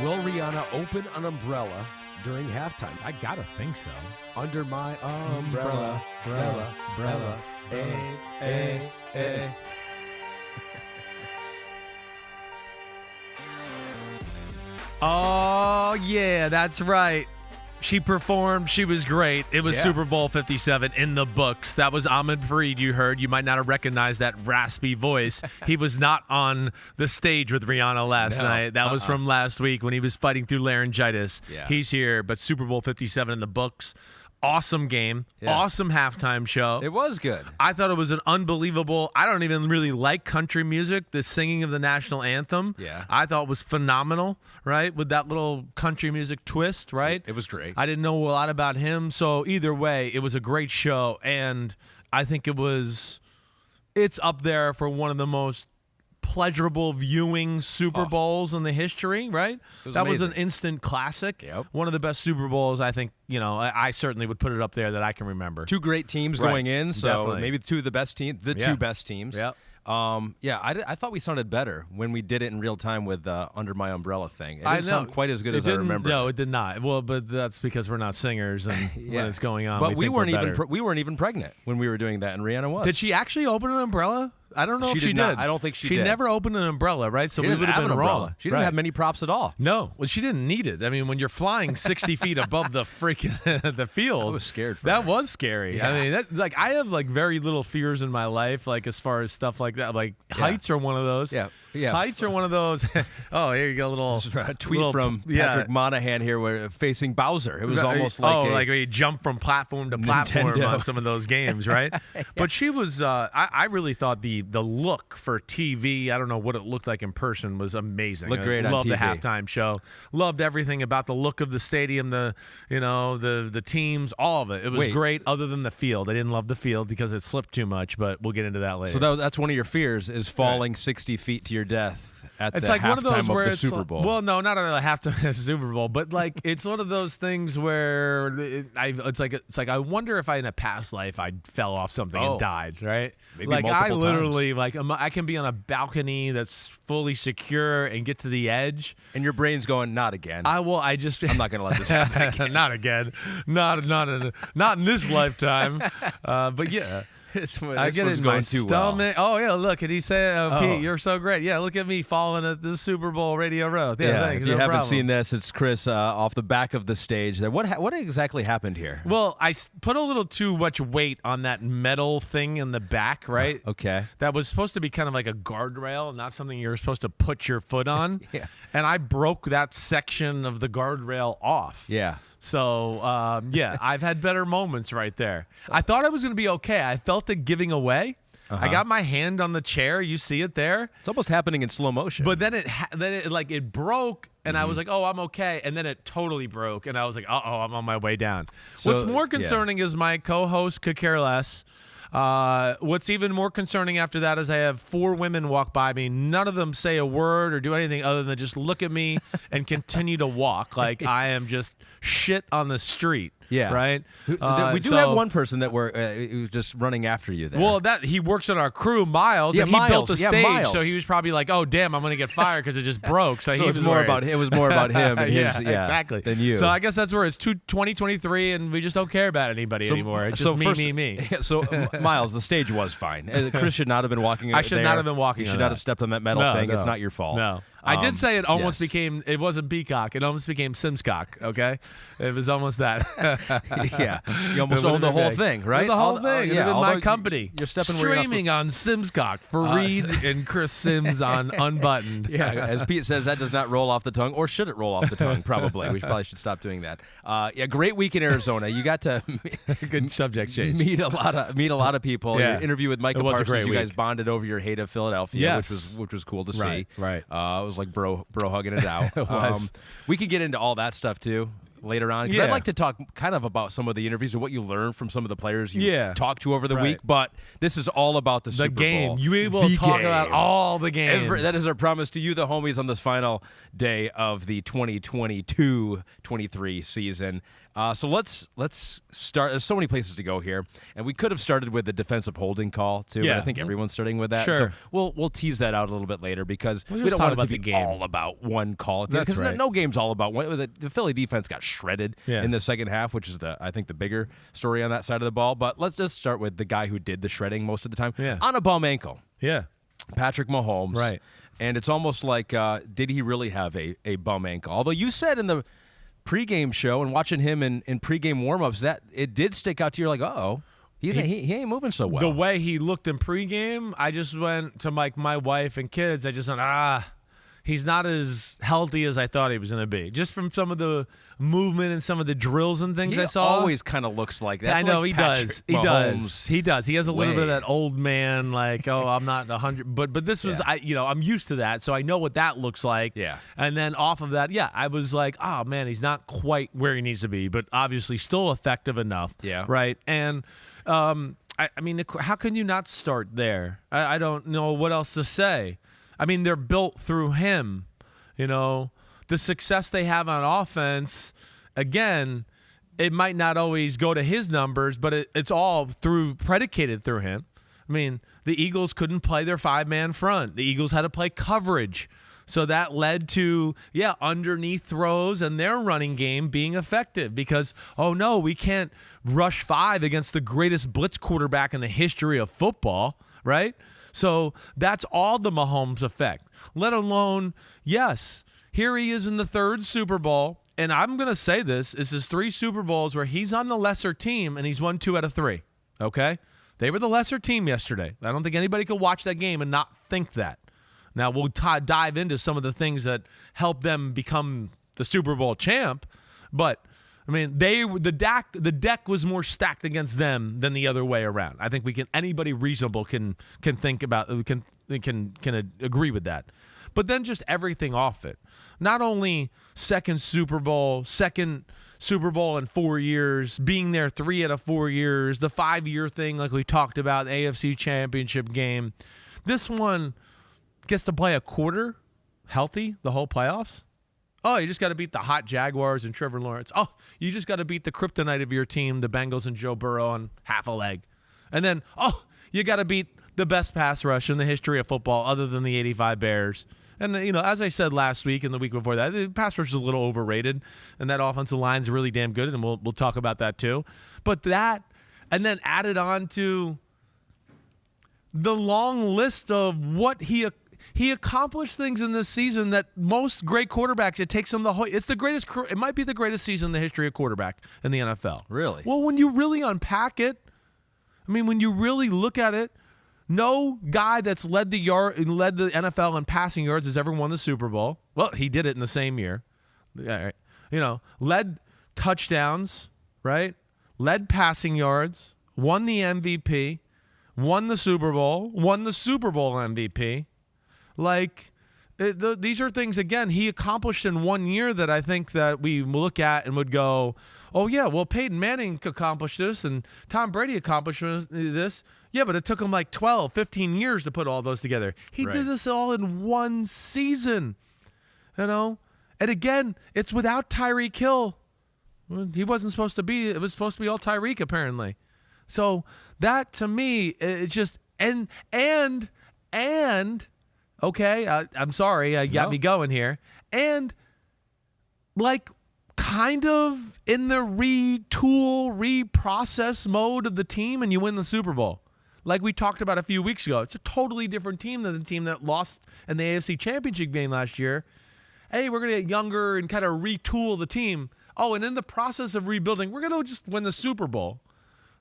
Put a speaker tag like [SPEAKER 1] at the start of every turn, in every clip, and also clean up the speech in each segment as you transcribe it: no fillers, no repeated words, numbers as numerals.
[SPEAKER 1] Will Rihanna open an umbrella during halftime?
[SPEAKER 2] I gotta think so.
[SPEAKER 1] Under my umbrella, umbrella, eh.
[SPEAKER 2] Oh, yeah, that's right. She performed. She was great. It was Super Bowl 57 in the books. That was Ahmed Reid you heard. You might not have recognized that raspy voice. He was not on the stage with Rihanna last night. That was from last week when he was fighting through laryngitis.
[SPEAKER 1] Yeah.
[SPEAKER 2] He's here, but Super Bowl 57 in the books. Awesome game. Awesome halftime show.
[SPEAKER 1] It was good.
[SPEAKER 2] I thought it was an unbelievable. I don't even really like country music. The singing of the national anthem.
[SPEAKER 1] Yeah.
[SPEAKER 2] I thought was phenomenal, right? With that little country music twist, right?
[SPEAKER 1] It was great.
[SPEAKER 2] I didn't know a lot about him. So either way, it was a great show. And I think it's up there for one of the most pleasurable viewing Super Bowls in the history, right? That was an instant classic.
[SPEAKER 1] Yep.
[SPEAKER 2] One of the best Super Bowls, I think, I certainly would put it up there that I can remember.
[SPEAKER 1] Two great teams going in, so
[SPEAKER 2] Definitely.
[SPEAKER 1] maybe two of the best teams, two best teams.
[SPEAKER 2] Yep.
[SPEAKER 1] I thought we sounded better when we did it in real time with Under My Umbrella thing. It didn't sound quite as good as I remember.
[SPEAKER 2] No, it did not. Well, but that's because we're not singers and when it's going on.
[SPEAKER 1] But we weren't
[SPEAKER 2] even
[SPEAKER 1] pregnant when we were doing that, and Rihanna was.
[SPEAKER 2] Did she actually open an umbrella? I don't know if she did.
[SPEAKER 1] I don't think she did.
[SPEAKER 2] She never opened an umbrella, right? So we would have been wrong.
[SPEAKER 1] She didn't have many props at all.
[SPEAKER 2] No. Well, she didn't need it. I mean, when you're flying 60 feet above the freaking the field.
[SPEAKER 1] I was scared for
[SPEAKER 2] that.
[SPEAKER 1] her.
[SPEAKER 2] Was scary.
[SPEAKER 1] Yeah.
[SPEAKER 2] I mean, I have very little fears in my life, as far as stuff like that. Heights are one of those.
[SPEAKER 1] Yeah.
[SPEAKER 2] Heights are one of those. Oh, here you go,
[SPEAKER 1] a tweet from Patrick Monahan here, where facing Bowser. It was almost like
[SPEAKER 2] like where you jump from platform to platform
[SPEAKER 1] Nintendo.
[SPEAKER 2] on some of those games, right? But she was. I really thought the look for TV, I don't know what it looked like in person, was amazing.
[SPEAKER 1] Looked great on TV.
[SPEAKER 2] Loved the halftime show. Loved everything about the look of the stadium, the teams, all of it. It was great other than the field. I didn't love the field because it slipped too much, but we'll get into that later.
[SPEAKER 1] So that's one of your fears, is falling 60 feet to your death at the halftime
[SPEAKER 2] one of those where
[SPEAKER 1] the Super Bowl.
[SPEAKER 2] Well, no, not at the halftime of the Super Bowl, but it's one of those things where it's like I wonder if in a past life I fell off something and died, right?
[SPEAKER 1] Maybe
[SPEAKER 2] I
[SPEAKER 1] multiple
[SPEAKER 2] literally I can be on a balcony that's fully secure and get to the edge,
[SPEAKER 1] and your brain's going, not again.
[SPEAKER 2] I'm not going to let this happen again. Not again. Not in this lifetime. But yeah.
[SPEAKER 1] I get it in my
[SPEAKER 2] stomach. Well. Oh, yeah, look, and he said, Pete, you're so great. Yeah, look at me falling at the Super Bowl Radio Row. Yeah, thanks,
[SPEAKER 1] if you haven't
[SPEAKER 2] problem.
[SPEAKER 1] seen this, it's Chris off the back of the stage there. What exactly happened here?
[SPEAKER 2] Well, I put a little too much weight on that metal thing in the back, right?
[SPEAKER 1] Okay.
[SPEAKER 2] That was supposed to be kind of like a guardrail, not something you're supposed to put your foot on.
[SPEAKER 1] Yeah.
[SPEAKER 2] And I broke that section of the guardrail off.
[SPEAKER 1] Yeah.
[SPEAKER 2] So, I've had better moments right there. I thought I was going to be okay. I felt it giving away. I got my hand on the chair. You see it there?
[SPEAKER 1] It's almost happening in slow motion.
[SPEAKER 2] But then it broke, and I was like, oh, I'm okay. And then it totally broke, and I was like, I'm on my way down. So, what's more concerning is my co-host could care less. What's even more concerning after that is I have 4 women walk by me. None of them say a word or do anything other than just look at me and continue to walk like I am just shit on the street.
[SPEAKER 1] Yeah.
[SPEAKER 2] Right?
[SPEAKER 1] We do have one person that was just running after you there.
[SPEAKER 2] Well, he works on our crew, Miles, and he built the stage,
[SPEAKER 1] Miles.
[SPEAKER 2] so he was probably like, "Oh, damn, I'm going to get fired because it just broke." So,
[SPEAKER 1] it was more about him and
[SPEAKER 2] exactly.
[SPEAKER 1] than you.
[SPEAKER 2] So I guess that's where it's 2023, and we just don't care about anybody anymore. It's just me.
[SPEAKER 1] So, Miles, the stage was fine. Chris should not have been walking.
[SPEAKER 2] I should not have been walking.
[SPEAKER 1] You should not have stepped on that metal thing. No. It's not your fault.
[SPEAKER 2] No. I did say it almost became, it wasn't Peacock, it almost became Simscock, okay? It was almost that.
[SPEAKER 1] Yeah. You almost owned the whole thing, right?
[SPEAKER 2] The whole thing.
[SPEAKER 1] Yeah,
[SPEAKER 2] my company.
[SPEAKER 1] You're stepping
[SPEAKER 2] streaming on Simscock for Reid and Chris Simms on Unbuttoned.
[SPEAKER 1] Yeah, as Pete says, that does not roll off the tongue, or should it roll off the tongue? Probably. We probably should stop doing that. Great week in Arizona. You got to
[SPEAKER 2] good subject change.
[SPEAKER 1] Meet a lot of people.
[SPEAKER 2] Yeah.
[SPEAKER 1] Your interview with Micah Parsons. You guys bonded over your hate of Philadelphia, which was cool to see.
[SPEAKER 2] Right.
[SPEAKER 1] It was like bro hugging it out.
[SPEAKER 2] It was.
[SPEAKER 1] We could get into all that stuff too later on, because I'd like to talk kind of about some of the interviews and what you learned from some of the players you talked to over the week. But this is all about the Super
[SPEAKER 2] game.
[SPEAKER 1] Bowl.
[SPEAKER 2] You will talk about all the games.
[SPEAKER 1] That is our promise to you, the homies, on this final day of the 2022-23 season. So let's start. There's so many places to go here, and we could have started with the defensive holding call too. Yeah. But I think everyone's starting with that.
[SPEAKER 2] Sure.
[SPEAKER 1] So we'll tease that out a little bit later because we don't want it to be all about one call.
[SPEAKER 2] That's right.
[SPEAKER 1] No game's all about one. The Philly defense got shredded in the second half, which is I think the bigger story on that side of the ball. But let's just start with the guy who did the shredding most of the time on a bum ankle.
[SPEAKER 2] Yeah,
[SPEAKER 1] Patrick Mahomes.
[SPEAKER 2] Right.
[SPEAKER 1] And it's almost like, did he really have a bum ankle? Although you said in the pregame show and watching him in pregame warmups that it did stick out to you like, he ain't moving so well.
[SPEAKER 2] The way he looked in pregame, I just went to my wife and kids. I just went, he's not as healthy as I thought he was going to be. Just from some of the movement and some of the drills and things I saw.
[SPEAKER 1] He always kind of looks like that.
[SPEAKER 2] I know,
[SPEAKER 1] like
[SPEAKER 2] he
[SPEAKER 1] Patrick
[SPEAKER 2] does.
[SPEAKER 1] Mahomes.
[SPEAKER 2] He does. He has a little bit of that old man, like, I'm not 100. But this was, I'm used to that, so I know what that looks like.
[SPEAKER 1] Yeah.
[SPEAKER 2] And then off of that, I was like, oh, man, he's not quite where he needs to be, but obviously still effective enough.
[SPEAKER 1] Yeah.
[SPEAKER 2] Right? And, I mean, how can you not start there? I don't know what else to say. I mean, they're built through him. The success they have on offense, again, it might not always go to his numbers, but it's all predicated through him. I mean, the Eagles couldn't play their 5-man front. The Eagles had to play coverage. So that led to, underneath throws and their running game being effective because, no, we can't rush 5 against the greatest blitz quarterback in the history of football, right? So that's all the Mahomes effect, let alone, yes, here he is in the 3rd Super Bowl, and I'm going to say this is 3 Super Bowls where he's on the lesser team and he's won 2 out of 3, okay? They were the lesser team yesterday. I don't think anybody could watch that game and not think that. Now, we'll dive into some of the things that helped them become the Super Bowl champ, but I mean, the deck was more stacked against them than the other way around. I think anybody reasonable can think about can agree with that. But then just everything off it. Not only second Super Bowl in 4 years, being there 3 out of 4 years, the 5-year thing like we talked about, the AFC Championship game. This one gets to play a quarter healthy the whole playoffs. Oh, you just got to beat the hot Jaguars and Trevor Lawrence. Oh, you just got to beat the kryptonite of your team, the Bengals and Joe Burrow on half a leg. And then, you got to beat the best pass rush in the history of football other than the 85 Bears. And, as I said last week and the week before that, the pass rush is a little overrated, and that offensive line is really damn good, and we'll talk about that too. But that, and then added on to the long list of what he accomplished things in this season that most great quarterbacks, it takes them it might be the greatest season in the history of quarterback in the NFL.
[SPEAKER 1] Really?
[SPEAKER 2] Well, when you really unpack it, I mean, when you really look at it, no guy that's led the NFL in passing yards has ever won the Super Bowl. Well, he did it in the same year. Led touchdowns, right? Led passing yards, won the MVP, won the Super Bowl MVP. These are things, again, he accomplished in 1 year that I think that we look at and would go, oh, yeah, well, Peyton Manning accomplished this and Tom Brady accomplished this. Yeah, but it took him like 12, 15 years to put all those together. He did this all in 1 season, And again, it's without Tyreek Hill. He wasn't supposed to be. It was supposed to be all Tyreek, apparently. So that, to me, it's just – and okay, I'm sorry, I got me going here. And, kind of in the retool, reprocess mode of the team, and you win the Super Bowl. Like we talked about a few weeks ago. It's a totally different team than the team that lost in the AFC Championship game last year. Hey, we're going to get younger and kind of retool the team. Oh, and in the process of rebuilding, we're going to just win the Super Bowl.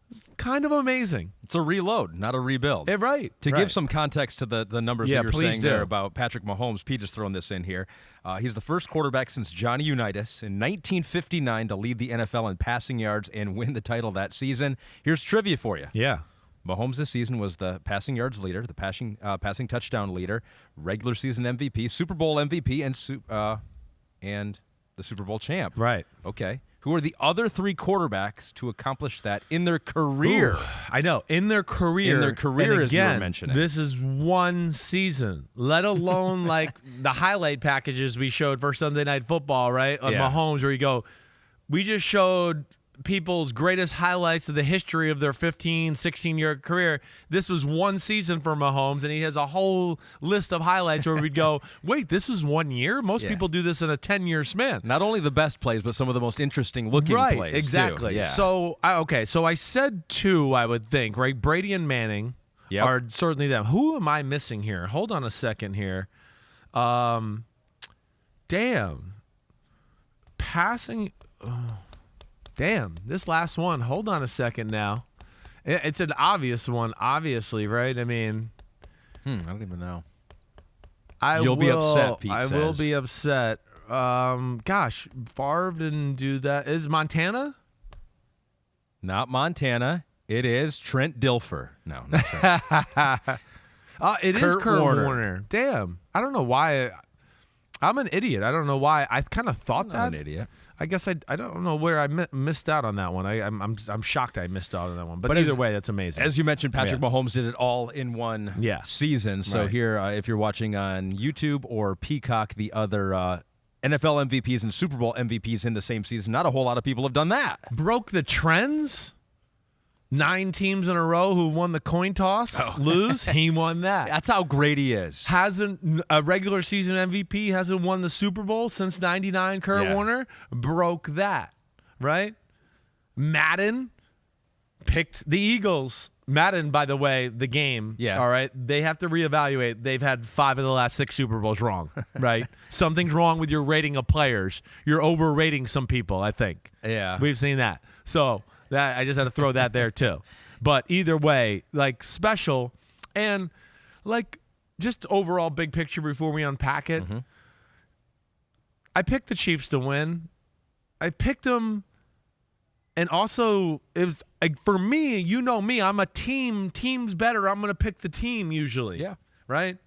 [SPEAKER 2] It's kind of amazing.
[SPEAKER 1] It's a reload, not a rebuild.
[SPEAKER 2] Right.
[SPEAKER 1] To give some context to the numbers that you're saying
[SPEAKER 2] do.
[SPEAKER 1] there about Patrick Mahomes, Pete is throwing this in here. He's the first quarterback since Johnny Unitas in 1959 to lead the NFL in passing yards and win the title that season. Here's trivia for you.
[SPEAKER 2] Yeah.
[SPEAKER 1] Mahomes this season was the passing yards leader, the passing touchdown leader, regular season MVP, Super Bowl MVP, and the Super Bowl champ.
[SPEAKER 2] Right.
[SPEAKER 1] Okay. Who are the other 3 quarterbacks to accomplish that in their career?
[SPEAKER 2] Ooh, I know. In their career,
[SPEAKER 1] as you were mentioning.
[SPEAKER 2] This is 1 season, let alone like the highlight packages we showed for Sunday Night Football, right? On Mahomes, where you go, we just showed people's greatest highlights of the history of their 15, 16-year career. This was one season for Mahomes, and he has a whole list of highlights where we'd go, wait, this is 1 year? Most people do this in a 10-year span.
[SPEAKER 1] Not only the best plays, but some of the most interesting looking plays.
[SPEAKER 2] Right, exactly.
[SPEAKER 1] Too. Yeah.
[SPEAKER 2] So I said 2, I would think, right? Brady and Manning are certainly them. Who am I missing here? Hold on a second here. Damn. Passing. Damn, this last one. Hold on a second now. It's an obvious one, obviously, right? I mean,
[SPEAKER 1] I don't even know.
[SPEAKER 2] You'll
[SPEAKER 1] be upset, Pete
[SPEAKER 2] I will be upset. Gosh, Favre didn't do that. Is Montana?
[SPEAKER 1] Not Montana. It is Trent Dilfer. No, not Trent.
[SPEAKER 2] It is Kurt Warner. Damn. I don't know why. I'm an idiot. I don't know why. I kind of thought that.
[SPEAKER 1] I'm an idiot.
[SPEAKER 2] I guess I don't know where I missed out on that one. I'm shocked I missed out on that one. But either way, that's amazing.
[SPEAKER 1] As you mentioned, Patrick Mahomes did it all in one season. So here, if you're watching on YouTube or Peacock, the other NFL MVPs and Super Bowl MVPs in the same season, not a whole lot of people have done that.
[SPEAKER 2] Broke the trends? 9 teams in a row who won the coin toss lose. He won that.
[SPEAKER 1] That's how great he is.
[SPEAKER 2] Hasn't a regular season MVP hasn't won the Super Bowl since '99. Kurt Warner broke that, right? Madden picked the Eagles. Madden, by the way, the game.
[SPEAKER 1] Yeah.
[SPEAKER 2] All right. They have to reevaluate. They've had 5 of the last 6 Super Bowls wrong, right? Something's wrong with your rating of players. You're overrating some people, I think.
[SPEAKER 1] Yeah.
[SPEAKER 2] We've seen that. So that I just had to throw that there too. But either way, like special and like just overall big picture before we unpack it. Mm-hmm. I picked the Chiefs to win. I picked them. And also, it was like, for me, you know me, I'm a team. Team's better. I'm going to pick the team usually.
[SPEAKER 1] Yeah.
[SPEAKER 2] Right?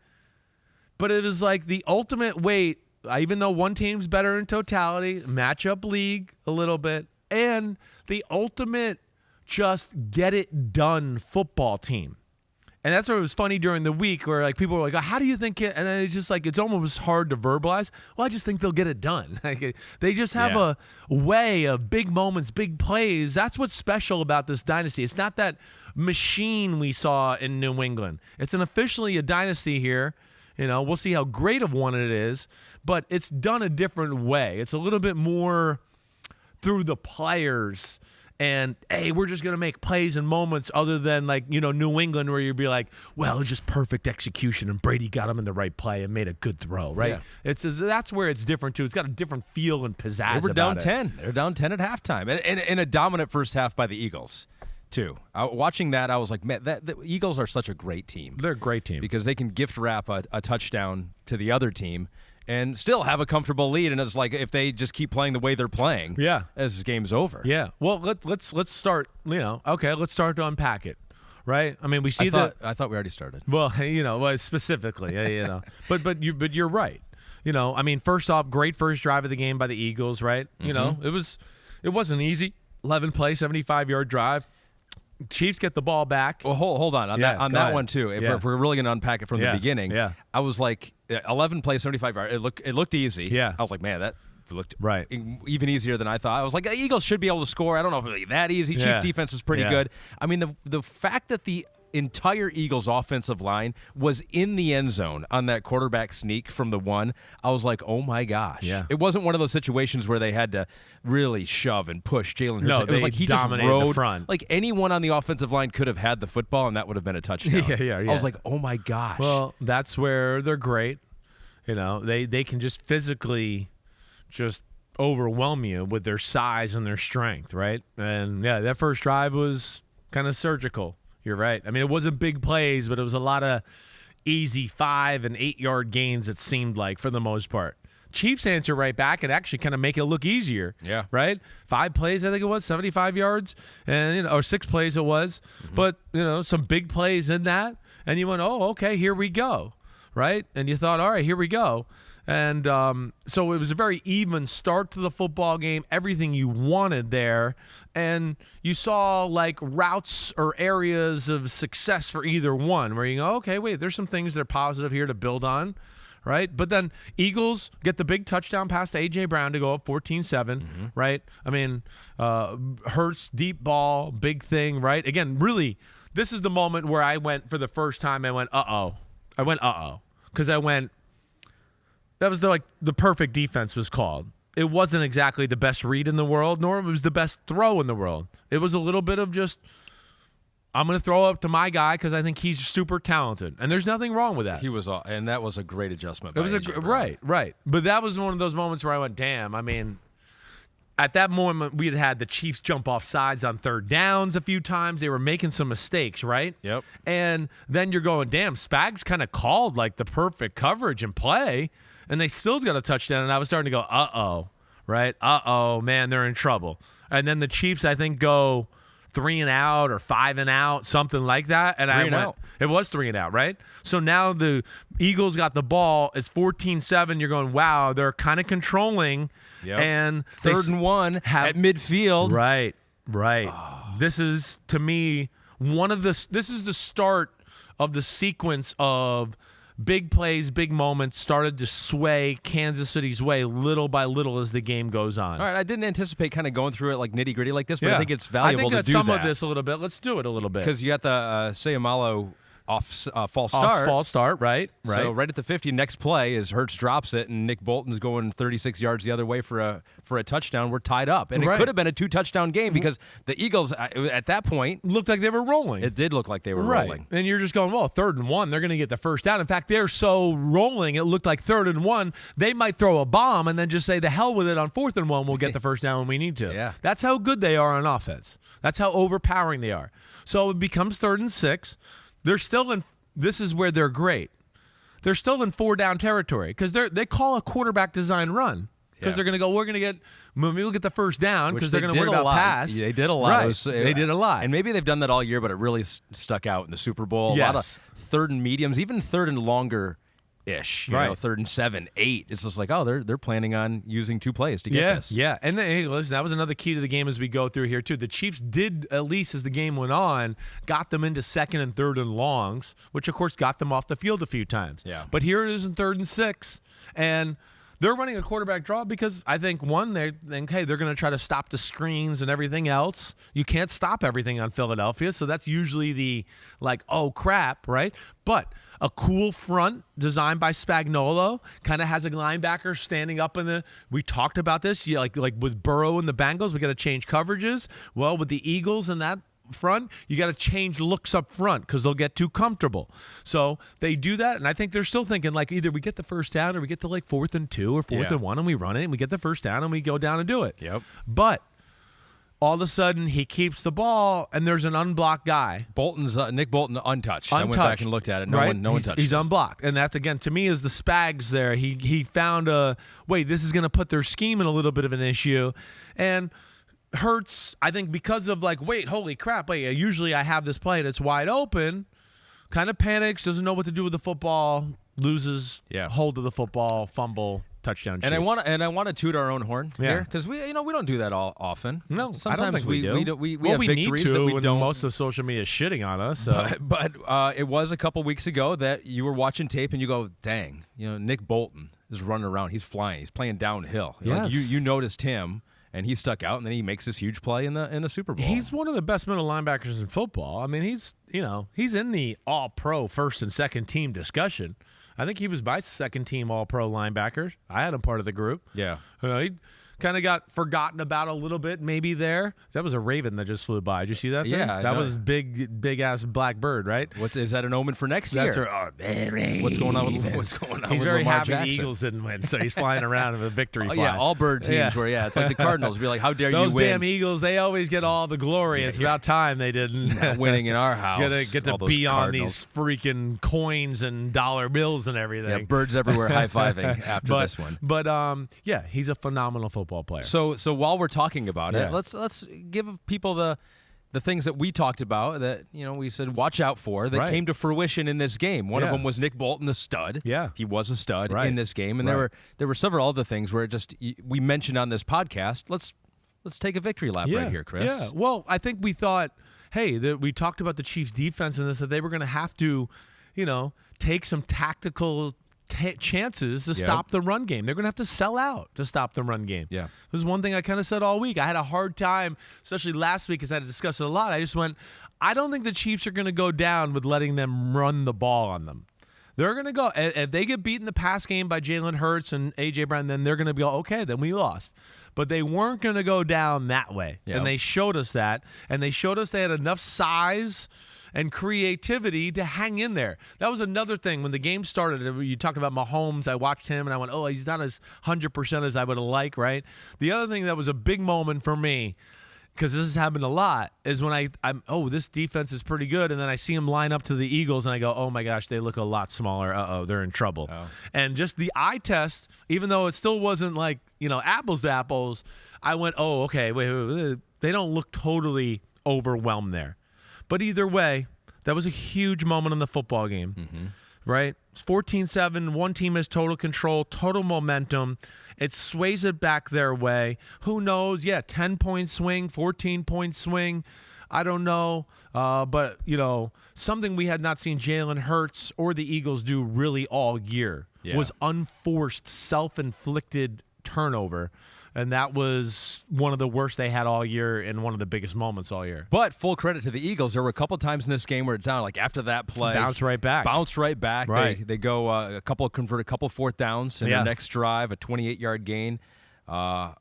[SPEAKER 2] But it is like the ultimate weight, even though one team's better in totality, matchup league a little bit, and the ultimate just get it done football team. And that's what was funny during the week where like people were like, oh, how do you think it? And then it's just like, it's almost hard to verbalize. Well, I just think they'll get it done. Like, they just have a way of big moments, big plays. That's what's special about this dynasty. It's not that machine we saw in New England. It's officially a dynasty here. You know, we'll see how great of one it is, but it's done a different way. It's a little bit more through the players. And, hey, we're just going to make plays and moments other than, like, you know, New England where you'd be like, well, it's just perfect execution and Brady got him in the right play and made a good throw, right? Yeah. That's where it's different, too. It's got a different feel and pizzazz.
[SPEAKER 1] They were down 10. They were down 10 at halftime. And in a dominant first half by the Eagles, too. Watching that, I was like, man, the Eagles are such a great team.
[SPEAKER 2] They're a great team.
[SPEAKER 1] Because they can gift wrap a touchdown to the other team and still have a comfortable lead. And it's like if they just keep playing the way they're playing, as this game's over.
[SPEAKER 2] Yeah. Well, let's start. You know, okay, let's start to unpack it. Right. I mean, we see
[SPEAKER 1] I thought we already started.
[SPEAKER 2] Well, you know, specifically, you know, but you're right. You know, I mean, first off, great first drive of the game by the Eagles. Right. Mm-hmm. You know, it wasn't easy. 11-play, 75-yard drive. Chiefs get the ball back.
[SPEAKER 1] Well, hold on that one too. If we're really going to unpack it from the beginning, I was like 11 plays, 75 yards. It looked easy.
[SPEAKER 2] Yeah,
[SPEAKER 1] I was like, man, that looked even easier than I thought. I was like, the Eagles should be able to score. I don't know if it'll be that easy. Chiefs defense is pretty good. I mean, the fact that the entire Eagles offensive line was in the end zone on that quarterback sneak from the 1, I was like, oh my gosh.
[SPEAKER 2] Yeah.
[SPEAKER 1] It wasn't one of those situations where they had to really shove and push Jalen Hurts.
[SPEAKER 2] No,
[SPEAKER 1] it was like he just
[SPEAKER 2] rode the front.
[SPEAKER 1] Like anyone on the offensive line could have had the football and that would have been a touchdown. I was like, oh my gosh.
[SPEAKER 2] Well, that's where they're great. You know, they can just physically just overwhelm you with their size and their strength, right? And that first drive was kind of surgical. You're right. I mean, it wasn't big plays, but it was a lot of easy 5 and 8 yard gains, it seemed like, for the most part. Chiefs answer right back and actually kind of make it look easier.
[SPEAKER 1] Yeah.
[SPEAKER 2] Right? 5 plays, I think it was, 75 yards, and or 6 plays it was. Mm-hmm. But, you know, some big plays in that. And you went, oh, okay, here we go. Right? And you thought, all right, here we go. And so it was a very even start to the football game, everything you wanted there. And you saw like routes or areas of success for either one where you go, okay, wait, there's some things that are positive here to build on, right? But then Eagles get the big touchdown pass to A.J. Brown to go up 14-7, right? I mean, Hurts, deep ball, big thing, right? Again, really, this is the moment where I went for the first time, I went, uh-oh. Because I went, that was the perfect defense was called. It wasn't exactly the best read in the world, nor it was the best throw in the world. It was a little bit of just, I'm going to throw up to my guy because I think he's super talented, and there's nothing wrong with that.
[SPEAKER 1] He was, and that was a great adjustment. By
[SPEAKER 2] right. But that was one of those moments where I went, damn. I mean, at that moment, we had the Chiefs jump off sides on third downs a few times. They were making some mistakes, right?
[SPEAKER 1] Yep.
[SPEAKER 2] And then you're going, damn, Spags kind of called like the perfect coverage and play, and they still got a touchdown. And I was starting to go, uh-oh, right? Uh-oh, man, they're in trouble. And then the Chiefs, I think, go 3 and out or 5 and out, something like that. And I went, it was 3 and out, right? So now the Eagles got the ball. It's 14-7. You're going, wow, they're kind of controlling.
[SPEAKER 1] Yep.
[SPEAKER 2] And
[SPEAKER 1] 3rd and 1 at midfield.
[SPEAKER 2] Right. Oh. This is, to me, this is the start of the sequence of big plays, big moments started to sway Kansas City's way little by little as the game goes on.
[SPEAKER 1] All right, I didn't anticipate kind of going through it like nitty-gritty like this, but I think it's valuable to do
[SPEAKER 2] some
[SPEAKER 1] that.
[SPEAKER 2] of this a little bit. Let's do it a little bit.
[SPEAKER 1] Because you got the Sayamalo false
[SPEAKER 2] start, right.
[SPEAKER 1] So right at the 50, next play is Hurts drops it, and Nick Bolton's going 36 yards the other way for a touchdown. We're tied up, and it could have been a 2-touchdown game because the Eagles at that point
[SPEAKER 2] looked like they were rolling.
[SPEAKER 1] It did look like they were rolling,
[SPEAKER 2] and you're just going, well, 3rd and 1, they're going to get the first down. In fact, they're so rolling, it looked like 3rd and 1. They might throw a bomb and then just say, the hell with it, on 4th and 1, we'll get the first down when we need to.
[SPEAKER 1] Yeah,
[SPEAKER 2] that's how good they are on offense. That's how overpowering they are. So it becomes 3rd and 6. They're still in. This is where they're great. They're still in 4-down territory because they call a quarterback design run because they're going to go, we'll get the first down because they're going to worry about pass.
[SPEAKER 1] They did a lot.
[SPEAKER 2] Right. They did a lot.
[SPEAKER 1] And maybe they've done that all year, but it really stuck out in the Super Bowl.
[SPEAKER 2] Yes.
[SPEAKER 1] A lot of 3rd and mediums, even 3rd and longer-ish, you know, 3rd and 7, 8. It's just like, they're planning on using 2 plays to get this.
[SPEAKER 2] Yeah, and listen, that was another key to the game as we go through here, too. The Chiefs did, at least as the game went on, got them into 2nd and 3rd and longs, which, of course, got them off the field a few times.
[SPEAKER 1] Yeah.
[SPEAKER 2] But here it is in 3rd and 6, and they're running a quarterback draw because I think, one, they think, hey, they're going to try to stop the screens and everything else. You can't stop everything on Philadelphia, so that's usually the, oh, crap, right? But a cool front designed by Spagnuolo kind of has a linebacker standing up in the – we talked about this. Like with Burrow and the Bengals, we got to change coverages. Well, with the Eagles and that front, you got to change looks up front because they'll get too comfortable. So they do that, and I think they're still thinking either we get the first down or we get to 4th and 2 or 4th and 1 and we run it and we get the first down and we go down and do it.
[SPEAKER 1] Yep.
[SPEAKER 2] But all of a sudden he keeps the ball and there's an unblocked guy.
[SPEAKER 1] Nick Bolton untouched. I went back and looked at it. No one touched
[SPEAKER 2] He's
[SPEAKER 1] him.
[SPEAKER 2] unblocked. And that's, again, to me, is the Spags there. He found this is going to put their scheme in a little bit of an issue. And Hurts, I think because of holy crap, usually I have this play and it's wide open, kind of panics, doesn't know what to do with the football, loses hold of the football, fumble, touchdown.
[SPEAKER 1] And I want to toot our own horn here because we don't do that all often.
[SPEAKER 2] No,
[SPEAKER 1] sometimes
[SPEAKER 2] I don't think we do.
[SPEAKER 1] We have victories
[SPEAKER 2] need to,
[SPEAKER 1] that we don't.
[SPEAKER 2] Most of social media is shitting on us. So.
[SPEAKER 1] But it was a couple weeks ago that you were watching tape and you go, dang, Nick Bolton is running around, he's flying, he's playing downhill.
[SPEAKER 2] Yes.
[SPEAKER 1] You noticed him. And he stuck out, and then he makes this huge play in the Super Bowl.
[SPEAKER 2] He's one of the best middle linebackers in football. I mean, he's in the All-Pro first and second team discussion. I think he was my second team All-Pro linebacker. I had him part of the group.
[SPEAKER 1] Yeah.
[SPEAKER 2] He kind of got forgotten about a little bit maybe there. That was a raven that just flew by. Did you see that thing?
[SPEAKER 1] Yeah.
[SPEAKER 2] That was big-ass black bird, right?
[SPEAKER 1] Is that an omen for next year? What's going on with
[SPEAKER 2] He's very
[SPEAKER 1] Lamar
[SPEAKER 2] happy
[SPEAKER 1] Jackson?
[SPEAKER 2] the Eagles didn't win, so he's flying around in a victory fly.
[SPEAKER 1] Yeah, all bird teams were, it's like the Cardinals. Be like, how dare you win?
[SPEAKER 2] Those damn Eagles, they always get all the glory. It's about time they didn't.
[SPEAKER 1] Winning in our house.
[SPEAKER 2] Get to be on these freaking coins and dollar bills and everything.
[SPEAKER 1] Yeah, birds everywhere high-fiving after this one.
[SPEAKER 2] But, he's a phenomenal football player.
[SPEAKER 1] So while we're talking about it, let's give people the things that we talked about that we said watch out for that came to fruition in this game. One of them was Nick Bolton, the stud.
[SPEAKER 2] Yeah,
[SPEAKER 1] he was a stud in this game, and there were several other things where we mentioned on this podcast. Let's take a victory lap right here, Chris.
[SPEAKER 2] Yeah. Well, I think we thought, we talked about the Chiefs' defense and this that they were going to have to, take some tactical chances to stop the run game. They're going to have to sell out to stop the run game.
[SPEAKER 1] Yeah.
[SPEAKER 2] This is one thing I kind of said all week. I had a hard time, especially last week, because I had to discuss it a lot. I just went, I don't think the Chiefs are going to go down with letting them run the ball on them. They're going to go, if they get beaten the pass game by Jalen Hurts and A.J. Brown, then they're going to go, okay, then we lost. But they weren't going to go down that way. Yep. And they showed us that. And they showed us they had enough size and creativity to hang in there. That was another thing. When the game started, you talked about Mahomes. I watched him, and I went, oh, he's not as 100% as I would have liked, right? The other thing that was a big moment for me, because this has happened a lot, is when I'm this defense is pretty good, and then I see them line up to the Eagles, and I go, oh, my gosh, they look a lot smaller. Uh-oh, they're in trouble. Oh. And just the eye test, even though it still wasn't like, apples to apples, I went, oh, okay, wait, they don't look totally overwhelmed there. But either way, that was a huge moment in the football game, right? It's 14-7. One team has total control, total momentum. It sways it back their way. Who knows? Yeah, 10-point swing, 14-point swing. I don't know. But, something we had not seen Jalen Hurts or the Eagles do really all year was unforced, self-inflicted turnover. And that was one of the worst they had all year and one of the biggest moments all year.
[SPEAKER 1] But full credit to the Eagles. There were a couple times in this game where it's down, like after that play.
[SPEAKER 2] Bounce right back.
[SPEAKER 1] Right. They go convert a couple fourth downs in the next drive, a 28-yard gain off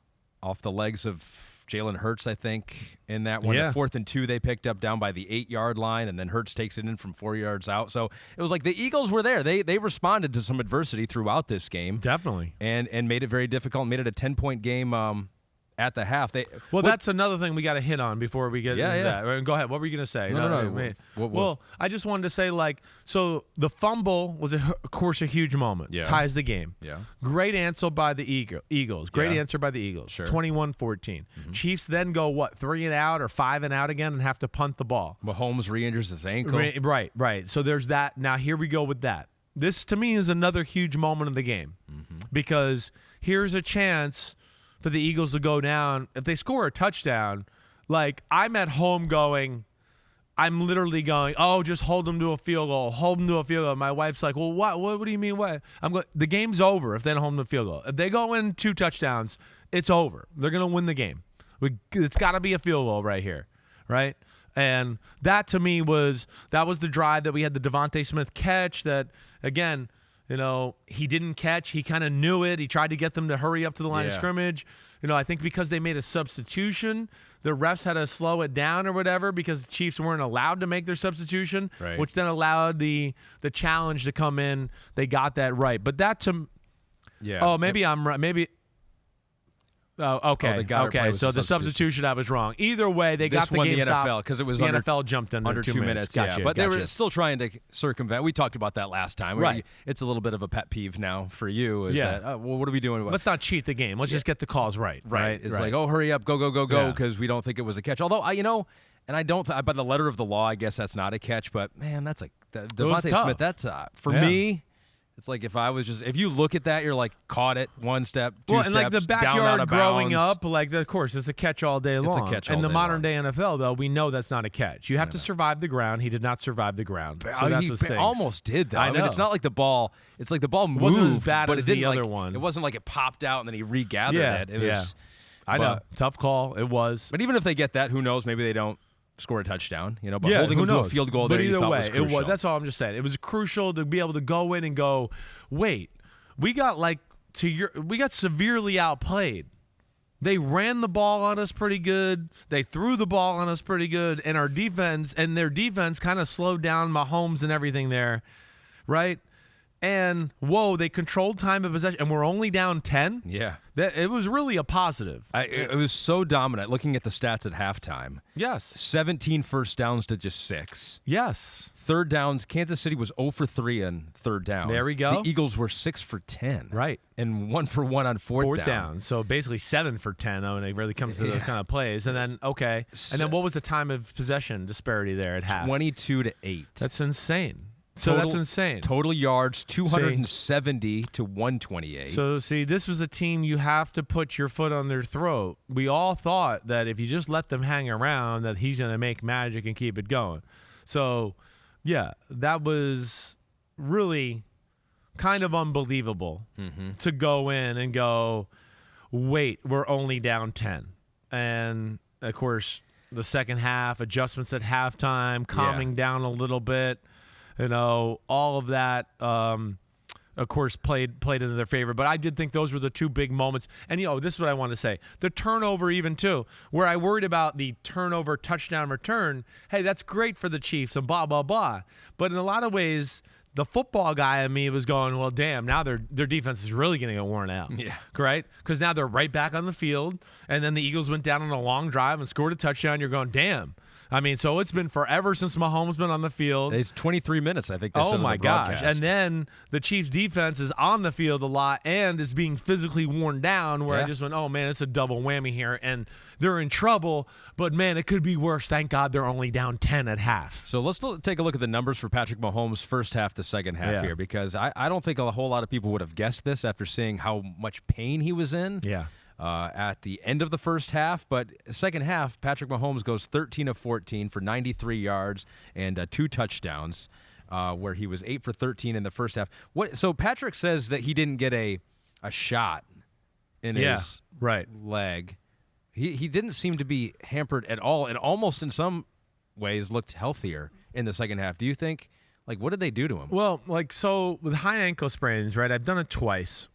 [SPEAKER 1] the legs of Jalen Hurts, I think, in that one. The 4th and 2 they picked up down by the 8-yard line, and then Hurts takes it in from 4 yards out. So it was like the Eagles were there. They responded to some adversity throughout this game.
[SPEAKER 2] Definitely.
[SPEAKER 1] And made it very difficult, made it a 10-point game at the half.
[SPEAKER 2] That's another thing we got to hit on before we get into that. Go ahead. What were you going to say?
[SPEAKER 1] No.
[SPEAKER 2] Well, I just wanted to say, so the fumble was, of course, a huge moment.
[SPEAKER 1] Yeah.
[SPEAKER 2] Ties the game.
[SPEAKER 1] Yeah.
[SPEAKER 2] Great answer by the Eagles. Great answer by the Eagles.
[SPEAKER 1] Sure.
[SPEAKER 2] 21-14. Chiefs then go, 3 and out or 5 and out again and have to punt the ball.
[SPEAKER 1] Mahomes re-injures his ankle.
[SPEAKER 2] Right. So there's that. Now, here we go with that. This, to me, is another huge moment in the game because here's a chance for the Eagles to go down. If they score a touchdown, I'm at home I'm literally going, oh, just hold them to a field goal. My wife's like, well, what do you mean what? The game's over if they don't hold them to a field goal. If they go in 2 touchdowns, it's over. They're going to win the game. It's got to be a field goal right here, right? And that, to me, was the drive that we had the Devontae Smith catch that, again, he didn't catch. He kind of knew it. He tried to get them to hurry up to the line of scrimmage. I think because they made a substitution, the refs had to slow it down or whatever because the Chiefs weren't allowed to make their substitution, which then allowed the challenge to come in. They got that right. But that maybe I'm right. Maybe. Oh, okay. So the substitution, I was wrong. Either way, they got the game stopped.
[SPEAKER 1] NFL because it was
[SPEAKER 2] the NFL jumped under 2 minutes.
[SPEAKER 1] Gotcha. But they were still trying to circumvent. We talked about that last time.
[SPEAKER 2] Right.
[SPEAKER 1] It's a little bit of a pet peeve now for you. Is that what are we doing?
[SPEAKER 2] Let's not cheat the game. Let's just get the calls right.
[SPEAKER 1] Right. It's like, oh, hurry up, go, because we don't think it was a catch. Although and I don't by the letter of the law, I guess that's not a catch. But man, that's Devontae Smith. That's for me. It's like if you look at that, you're like, caught it, 1 step, 2 steps,
[SPEAKER 2] and the backyard
[SPEAKER 1] down out of
[SPEAKER 2] growing
[SPEAKER 1] bounds.
[SPEAKER 2] up, of course, it's a catch all day long.
[SPEAKER 1] It's a catch all
[SPEAKER 2] In the
[SPEAKER 1] day
[SPEAKER 2] modern
[SPEAKER 1] long.
[SPEAKER 2] day NFL, though, we know that's not a catch. You have to survive the ground. He did not survive the ground. So that's what stinks.
[SPEAKER 1] Almost did, though.
[SPEAKER 2] I know.
[SPEAKER 1] It's not like the ball. It's like the ball moved,
[SPEAKER 2] wasn't as bad
[SPEAKER 1] but
[SPEAKER 2] as
[SPEAKER 1] it didn't
[SPEAKER 2] the other one.
[SPEAKER 1] It wasn't like it popped out and then he regathered it. It was.
[SPEAKER 2] I know. Tough call. It was.
[SPEAKER 1] But even if they get that, who knows? Maybe they don't score a touchdown, but holding them to a field goal there,
[SPEAKER 2] either way,
[SPEAKER 1] was crucial.
[SPEAKER 2] That's all I'm just saying. It was crucial to be able to go in and go, wait, we got severely outplayed. They ran the ball on us pretty good. They threw the ball on us pretty good, and their defense kind of slowed down Mahomes and everything there, right? And, they controlled time of possession, and we're only down 10?
[SPEAKER 1] Yeah.
[SPEAKER 2] It was really a positive.
[SPEAKER 1] It was so dominant. Looking at the stats at halftime.
[SPEAKER 2] Yes.
[SPEAKER 1] 17 first downs to just 6.
[SPEAKER 2] Yes.
[SPEAKER 1] Third downs, Kansas City was 0 for 3 on third down.
[SPEAKER 2] There we go.
[SPEAKER 1] The Eagles were 6 for 10.
[SPEAKER 2] Right.
[SPEAKER 1] And 1 for 1 on fourth down.
[SPEAKER 2] So basically 7 for 10 when it really comes to those kind of plays. And then, and then what was the time of possession disparity there at half?
[SPEAKER 1] 22-8.
[SPEAKER 2] That's insane. So that's insane.
[SPEAKER 1] Total yards, 270 to 128.
[SPEAKER 2] So, this was a team you have to put your foot on their throat. We all thought that if you just let them hang around, that he's going to make magic and keep it going. So, that was really kind of unbelievable to go in and go, wait, we're only down 10. And, of course, the second half, adjustments at halftime, calming down a little bit, all of that, of course, played into their favor. But I did think those were the two big moments. And, this is what I want to say. The turnover even, too, where I worried about the turnover touchdown return. Hey, that's great for the Chiefs and blah, blah, blah. But in a lot of ways, the football guy in me was going, well, damn, now their defense is really going to get worn out.
[SPEAKER 1] Yeah.
[SPEAKER 2] Right? Because now they're right back on the field, and then the Eagles went down on a long drive and scored a touchdown. You're going, damn. I mean, so it's been forever since Mahomes been on the field.
[SPEAKER 1] It's 23 minutes, I think. They said
[SPEAKER 2] Oh, my
[SPEAKER 1] on the broadcast.
[SPEAKER 2] gosh. And then the Chiefs' defense is on the field a lot and is being physically worn down, where I just went, oh, man, it's a double whammy here. And they're in trouble, but, man, it could be worse. Thank God they're only down 10 at half.
[SPEAKER 1] So let's take a look at the numbers for Patrick Mahomes' first half to second half here, because I don't think a whole lot of people would have guessed this after seeing how much pain he was in.
[SPEAKER 2] Yeah.
[SPEAKER 1] At the end of the first half, but second half, Patrick Mahomes goes 13 of 14 for 93 yards and 2 touchdowns, where he was 8 for 13 in the first half. So Patrick says that he didn't get a shot in his leg. He didn't seem to be hampered at all, and almost in some ways looked healthier in the second half. Do you think, what did they do to him?
[SPEAKER 2] Well, so with high ankle sprains, right, I've done it twice.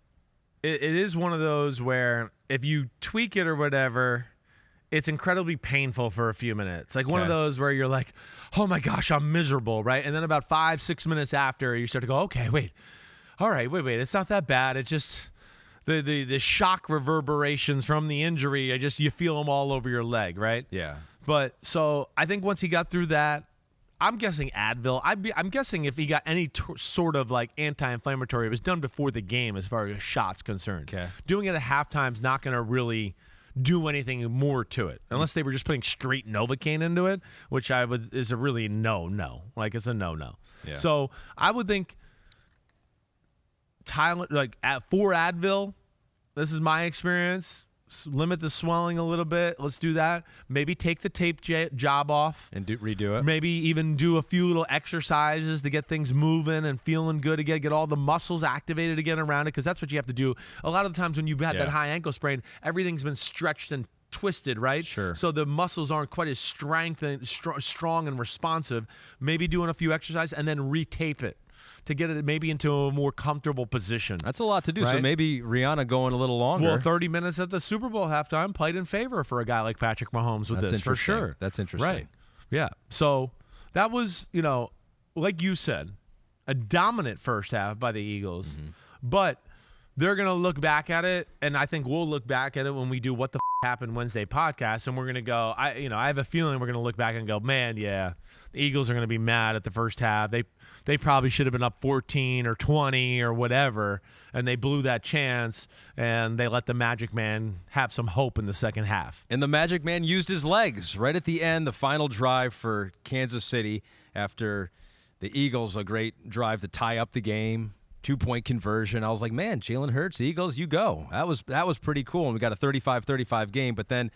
[SPEAKER 2] It is one of those where if you tweak it or whatever, it's incredibly painful for a few minutes. One of those where you're like, oh, my gosh, I'm miserable, right? And then about 5-6 minutes after, you start to go, okay, wait. All right, wait. It's not that bad. It's just the shock reverberations from the injury. You feel them all over your leg, right?
[SPEAKER 1] Yeah.
[SPEAKER 2] But so I think once he got through that, I'm guessing Advil. I'm guessing if he got any sort of anti-inflammatory, it was done before the game as far as shots concerned.
[SPEAKER 1] Okay. Doing
[SPEAKER 2] it at halftime is not going to really do anything more to it, unless they were just putting straight Novocaine into it, which is a really no. It's a no.
[SPEAKER 1] Yeah.
[SPEAKER 2] So I would think for Advil, this is my experience. Limit the swelling a little bit. Let's do that. Maybe take the tape job off.
[SPEAKER 1] And redo it.
[SPEAKER 2] Maybe even do a few little exercises to get things moving and feeling good again, get all the muscles activated again around it, because that's what you have to do. A lot of the times when you've had that high ankle sprain, everything's been stretched and twisted, right?
[SPEAKER 1] Sure.
[SPEAKER 2] So the muscles aren't quite as strong and responsive. Maybe doing a few exercises and then retape it to get it maybe into a more comfortable position.
[SPEAKER 1] That's a lot to do.
[SPEAKER 2] Right?
[SPEAKER 1] So maybe Rihanna going a little longer.
[SPEAKER 2] Well, 30 minutes at the Super Bowl halftime played in favor for a guy like Patrick Mahomes with this, for sure.
[SPEAKER 1] That's interesting.
[SPEAKER 2] Right. Yeah. So that was, like you said, a dominant first half by the Eagles. Mm-hmm. But they're going to look back at it, and I think we'll look back at it when we do What the Happened Wednesday podcast, and we're going to go, I have a feeling we're going to look back and go, man, yeah, the Eagles are going to be mad at the first half. They probably should have been up 14 or 20 or whatever, and they blew that chance, and they let the Magic Man have some hope in the second half.
[SPEAKER 1] And the Magic Man used his legs right at the end, the final drive for Kansas City after the Eagles, a great drive to tie up the game. 2-point conversion. I was like, man, Jalen Hurts, Eagles, you go. That was pretty cool. And we got a 35-35 game, but then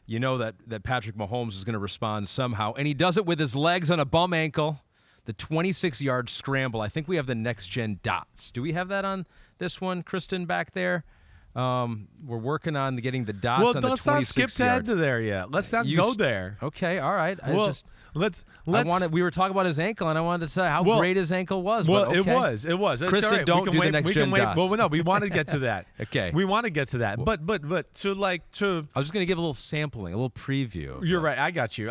[SPEAKER 1] that Patrick Mahomes is going to respond somehow, and he does it with his legs on a bum ankle. The 26-yard scramble. I think we have the next-gen dots. Do we have that on this one, Kristen, back there? We're working on getting the dots on the 26-yard. Well, let's not skip
[SPEAKER 2] ahead to there yet. Let's not go there.
[SPEAKER 1] Okay, all right.
[SPEAKER 2] Let's.
[SPEAKER 1] We were talking about his ankle, and I wanted to say how great his ankle was.
[SPEAKER 2] Well,
[SPEAKER 1] but okay.
[SPEAKER 2] It was.
[SPEAKER 1] Kristen,
[SPEAKER 2] right.
[SPEAKER 1] don't do the next-gen dots.
[SPEAKER 2] Well, no, we want to get to that.
[SPEAKER 1] Okay.
[SPEAKER 2] We want to get to that. But to
[SPEAKER 1] I was just going to give a little sampling, a little preview.
[SPEAKER 2] You're right. I got you.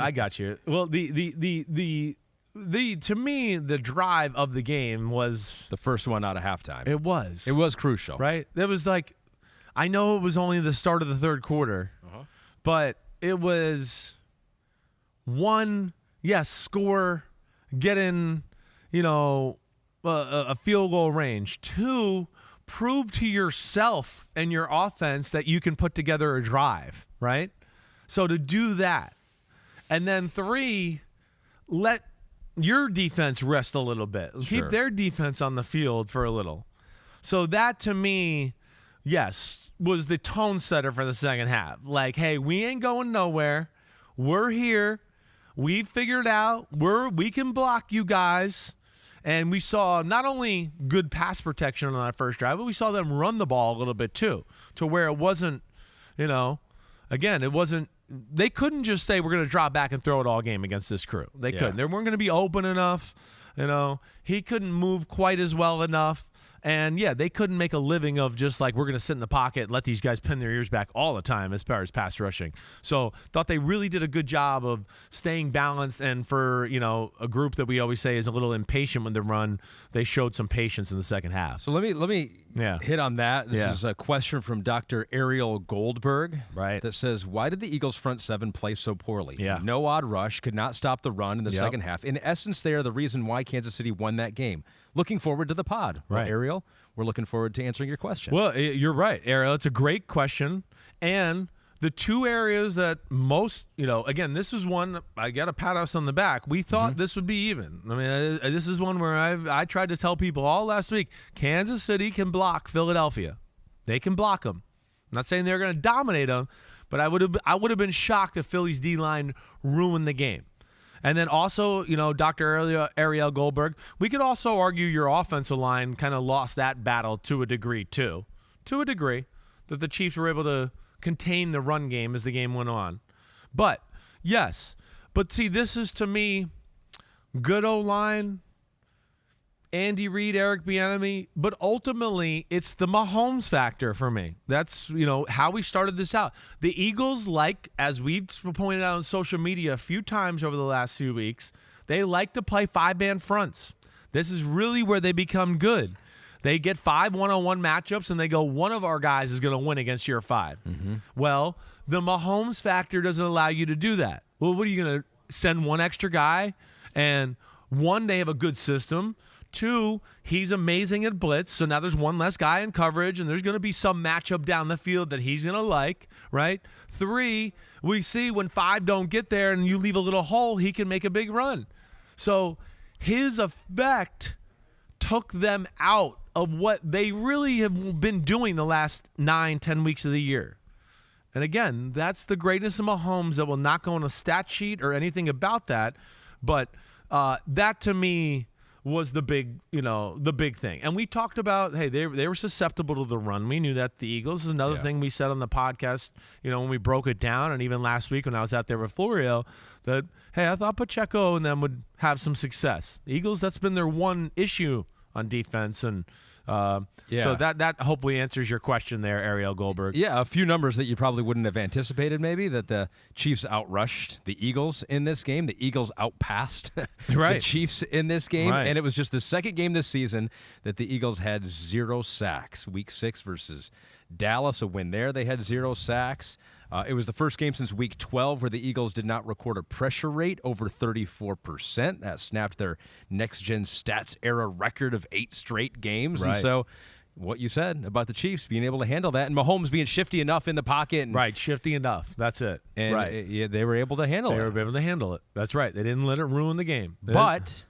[SPEAKER 2] Well, to me, the drive of the game was
[SPEAKER 1] the first one out of halftime.
[SPEAKER 2] It was.
[SPEAKER 1] It was crucial.
[SPEAKER 2] Right? It was I know it was only the start of the third quarter, but it was one, score, get in, a field goal range. 2, prove to yourself and your offense that you can put together a drive, right? So to do that. And then 3, let your defense rest a little bit.
[SPEAKER 1] Sure.
[SPEAKER 2] Keep their defense on the field for a little. So that, to me, was the tone setter for the second half. Hey, we ain't going nowhere. We're here. We figured out we can block you guys. And we saw not only good pass protection on that first drive, but we saw them run the ball a little bit too, to where it wasn't, again, it wasn't. They couldn't just say we're going to drop back and throw it all game against this crew. They couldn't. They weren't going to be open enough. He couldn't move quite as well enough. And, they couldn't make a living of just like we're going to sit in the pocket and let these guys pin their ears back all the time as far as pass rushing. So thought they really did a good job of staying balanced. And for, a group that we always say is a little impatient when they run, they showed some patience in the second half.
[SPEAKER 1] So let me hit on that. This is a question from Dr. Ariel Goldberg that says, why did the Eagles' front seven play so poorly? No odd rush, could not stop the run in the second half. In essence, they are the reason why Kansas City won that game. Looking forward to the pod. Well, Ariel, we're looking forward to answering your question.
[SPEAKER 2] Well, you're right, Ariel. It's a great question. And the two areas that most, again, this is one, I got to pat us on the back. We thought this would be even. I mean, this is one where I tried to tell people all last week, Kansas City can block Philadelphia. They can block them. I'm not saying they're going to dominate them, but I would have been shocked if Philly's D-line ruined the game. And then also, Dr. Ariel Goldberg, we could also argue your offensive line kind of lost that battle to a degree, too. To a degree, that the Chiefs were able to contain the run game as the game went on. But, yes. But, see, this is, to me, good O-line, Andy Reid, Eric Bieniemy, but ultimately it's the Mahomes factor for me. That's, how we started this out. The Eagles as we've pointed out on social media a few times over the last few weeks, they like to play five-man fronts. This is really where they become good. They get 5 one-on-one matchups, and they go, one of our guys is going to win against your 5. Well, the Mahomes factor doesn't allow you to do that. Well, what are you going to send one extra guy? And one, they have a good system. 2, he's amazing at blitz, so now there's one less guy in coverage, and there's going to be some matchup down the field that he's going to like, right? 3, we see when 5 don't get there and you leave a little hole, he can make a big run. So his effect took them out of what they really have been doing the last 9-10 weeks of the year. And again, that's the greatness of Mahomes that will not go on a stat sheet or anything about that, but that to me was the big thing. And we talked about, hey, they were susceptible to the run. We knew that. The Eagles is another thing we said on the podcast, when we broke it down, and even last week when I was out there with Florio, that, hey, I thought Pacheco and them would have some success. The Eagles, that's been their one issue on defense, and so that hopefully answers your question there, Ariel Goldberg.
[SPEAKER 1] Yeah, a few numbers that you probably wouldn't have anticipated, maybe, that the Chiefs outrushed the Eagles in this game. The Eagles outpassed the Chiefs in this game, and it was just the second game this season that the Eagles had 0 sacks. Week 6 versus Dallas, a win there. They had 0 sacks. It was the first game since Week 12 where the Eagles did not record a pressure rate over 34%. That snapped their next-gen stats era record of 8 straight games. And so what you said about the Chiefs being able to handle that, and Mahomes being shifty enough in the pocket. And,
[SPEAKER 2] shifty enough. That's it.
[SPEAKER 1] And they were able to handle it.
[SPEAKER 2] They were able to handle it. That's right. They didn't let it ruin the game.
[SPEAKER 1] But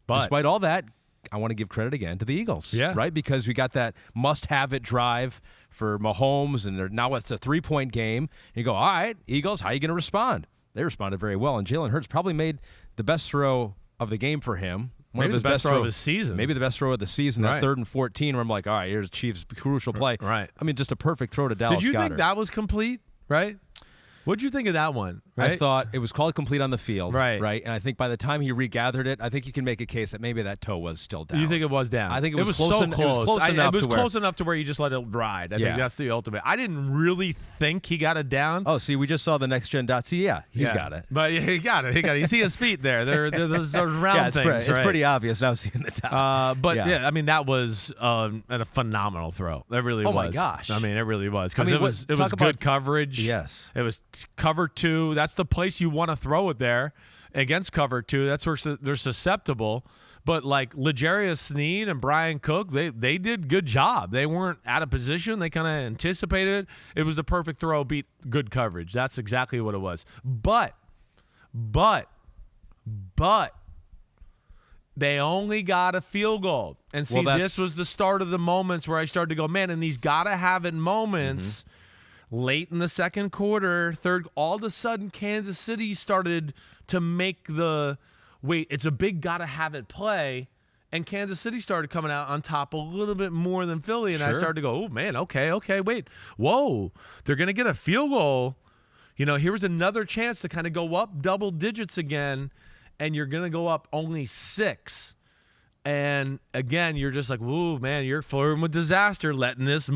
[SPEAKER 1] despite all that, I want to give credit again to the Eagles, right? Because we got that must-have-it drive for Mahomes, and now it's a 3-point game. And you go, all right, Eagles, how are you going to respond? They responded very well, and Jalen Hurts probably made the best throw of the game for him.
[SPEAKER 2] Maybe the best throw of his season.
[SPEAKER 1] Maybe the best throw of the season, that 3rd and 14, where I'm like, all right, here's Chiefs' crucial play.
[SPEAKER 2] Right.
[SPEAKER 1] I mean, just a perfect throw to Dallas Goedert.
[SPEAKER 2] Did you think that was complete, right? What'd you think of that one? Right?
[SPEAKER 1] I thought it was called complete on the field.
[SPEAKER 2] Right.
[SPEAKER 1] And I think by the time he regathered it, I think you can make a case that maybe that toe was still down.
[SPEAKER 2] You think it was down?
[SPEAKER 1] I think it was close.
[SPEAKER 2] So close.
[SPEAKER 1] It was
[SPEAKER 2] close enough to where you just let it ride. I think that's the ultimate. I didn't really think he got it down.
[SPEAKER 1] Oh, see, we just saw the nextgen.c. Yeah, he's got it.
[SPEAKER 2] But he got it. You see his feet there. They're those round things.
[SPEAKER 1] It's pretty obvious now seeing the top.
[SPEAKER 2] I mean, that was a phenomenal throw. That really was.
[SPEAKER 1] Oh, my gosh.
[SPEAKER 2] I mean, it really was. Because it was good coverage.
[SPEAKER 1] Yes.
[SPEAKER 2] It was cover 2. That's the place you want to throw it there against cover 2. That's where they're susceptible. But like L'Jarius Sneed and Brian Cook, they did good job. They weren't out of position. They kind of anticipated it. It was the perfect throw, beat good coverage. That's exactly what it was. But they only got a field goal. And see, this was the start of the moments where I started to go, man, and these gotta-have-it moments late in the second quarter, third, all of a sudden Kansas City started to make it's a big gotta-have-it play, and Kansas City started coming out on top a little bit more than Philly, and I started to go, oh, man, okay, wait. Whoa, they're going to get a field goal. Here was another chance to kind of go up double digits again, and you're going to go up only 6. And, again, you're just like, whoa, man, you're flirting with disaster, letting this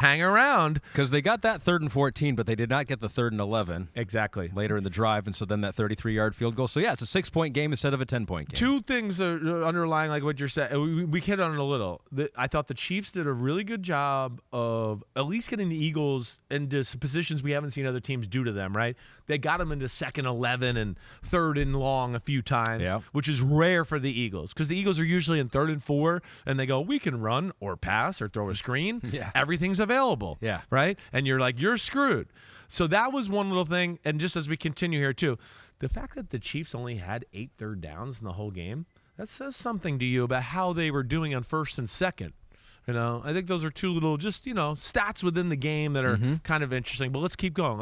[SPEAKER 2] hang around.
[SPEAKER 1] Because they got that 3rd and 14, but they did not get the 3rd and 11.
[SPEAKER 2] Exactly.
[SPEAKER 1] Later in the drive, and so then that 33-yard field goal. So, yeah, it's a 6-point game instead of a 10-point game.
[SPEAKER 2] 2 things are underlying, like what you're saying. We hit on it a little. I thought the Chiefs did a really good job of at least getting the Eagles into some positions we haven't seen other teams do to them, right? They got them into 2nd 11 and 3rd and long a few times, which is rare for the Eagles because the Eagles are usually in 3rd and 4, and they go, we can run or pass or throw a screen. Everything's available, right? And you're like, you're screwed. So that was one little thing. And just as we continue here too, the fact that the Chiefs only had 8 third downs in the whole game, that says something to you about how they were doing on 1st and 2nd. I think those are 2 little just, stats within the game that are kind of interesting. But let's keep going.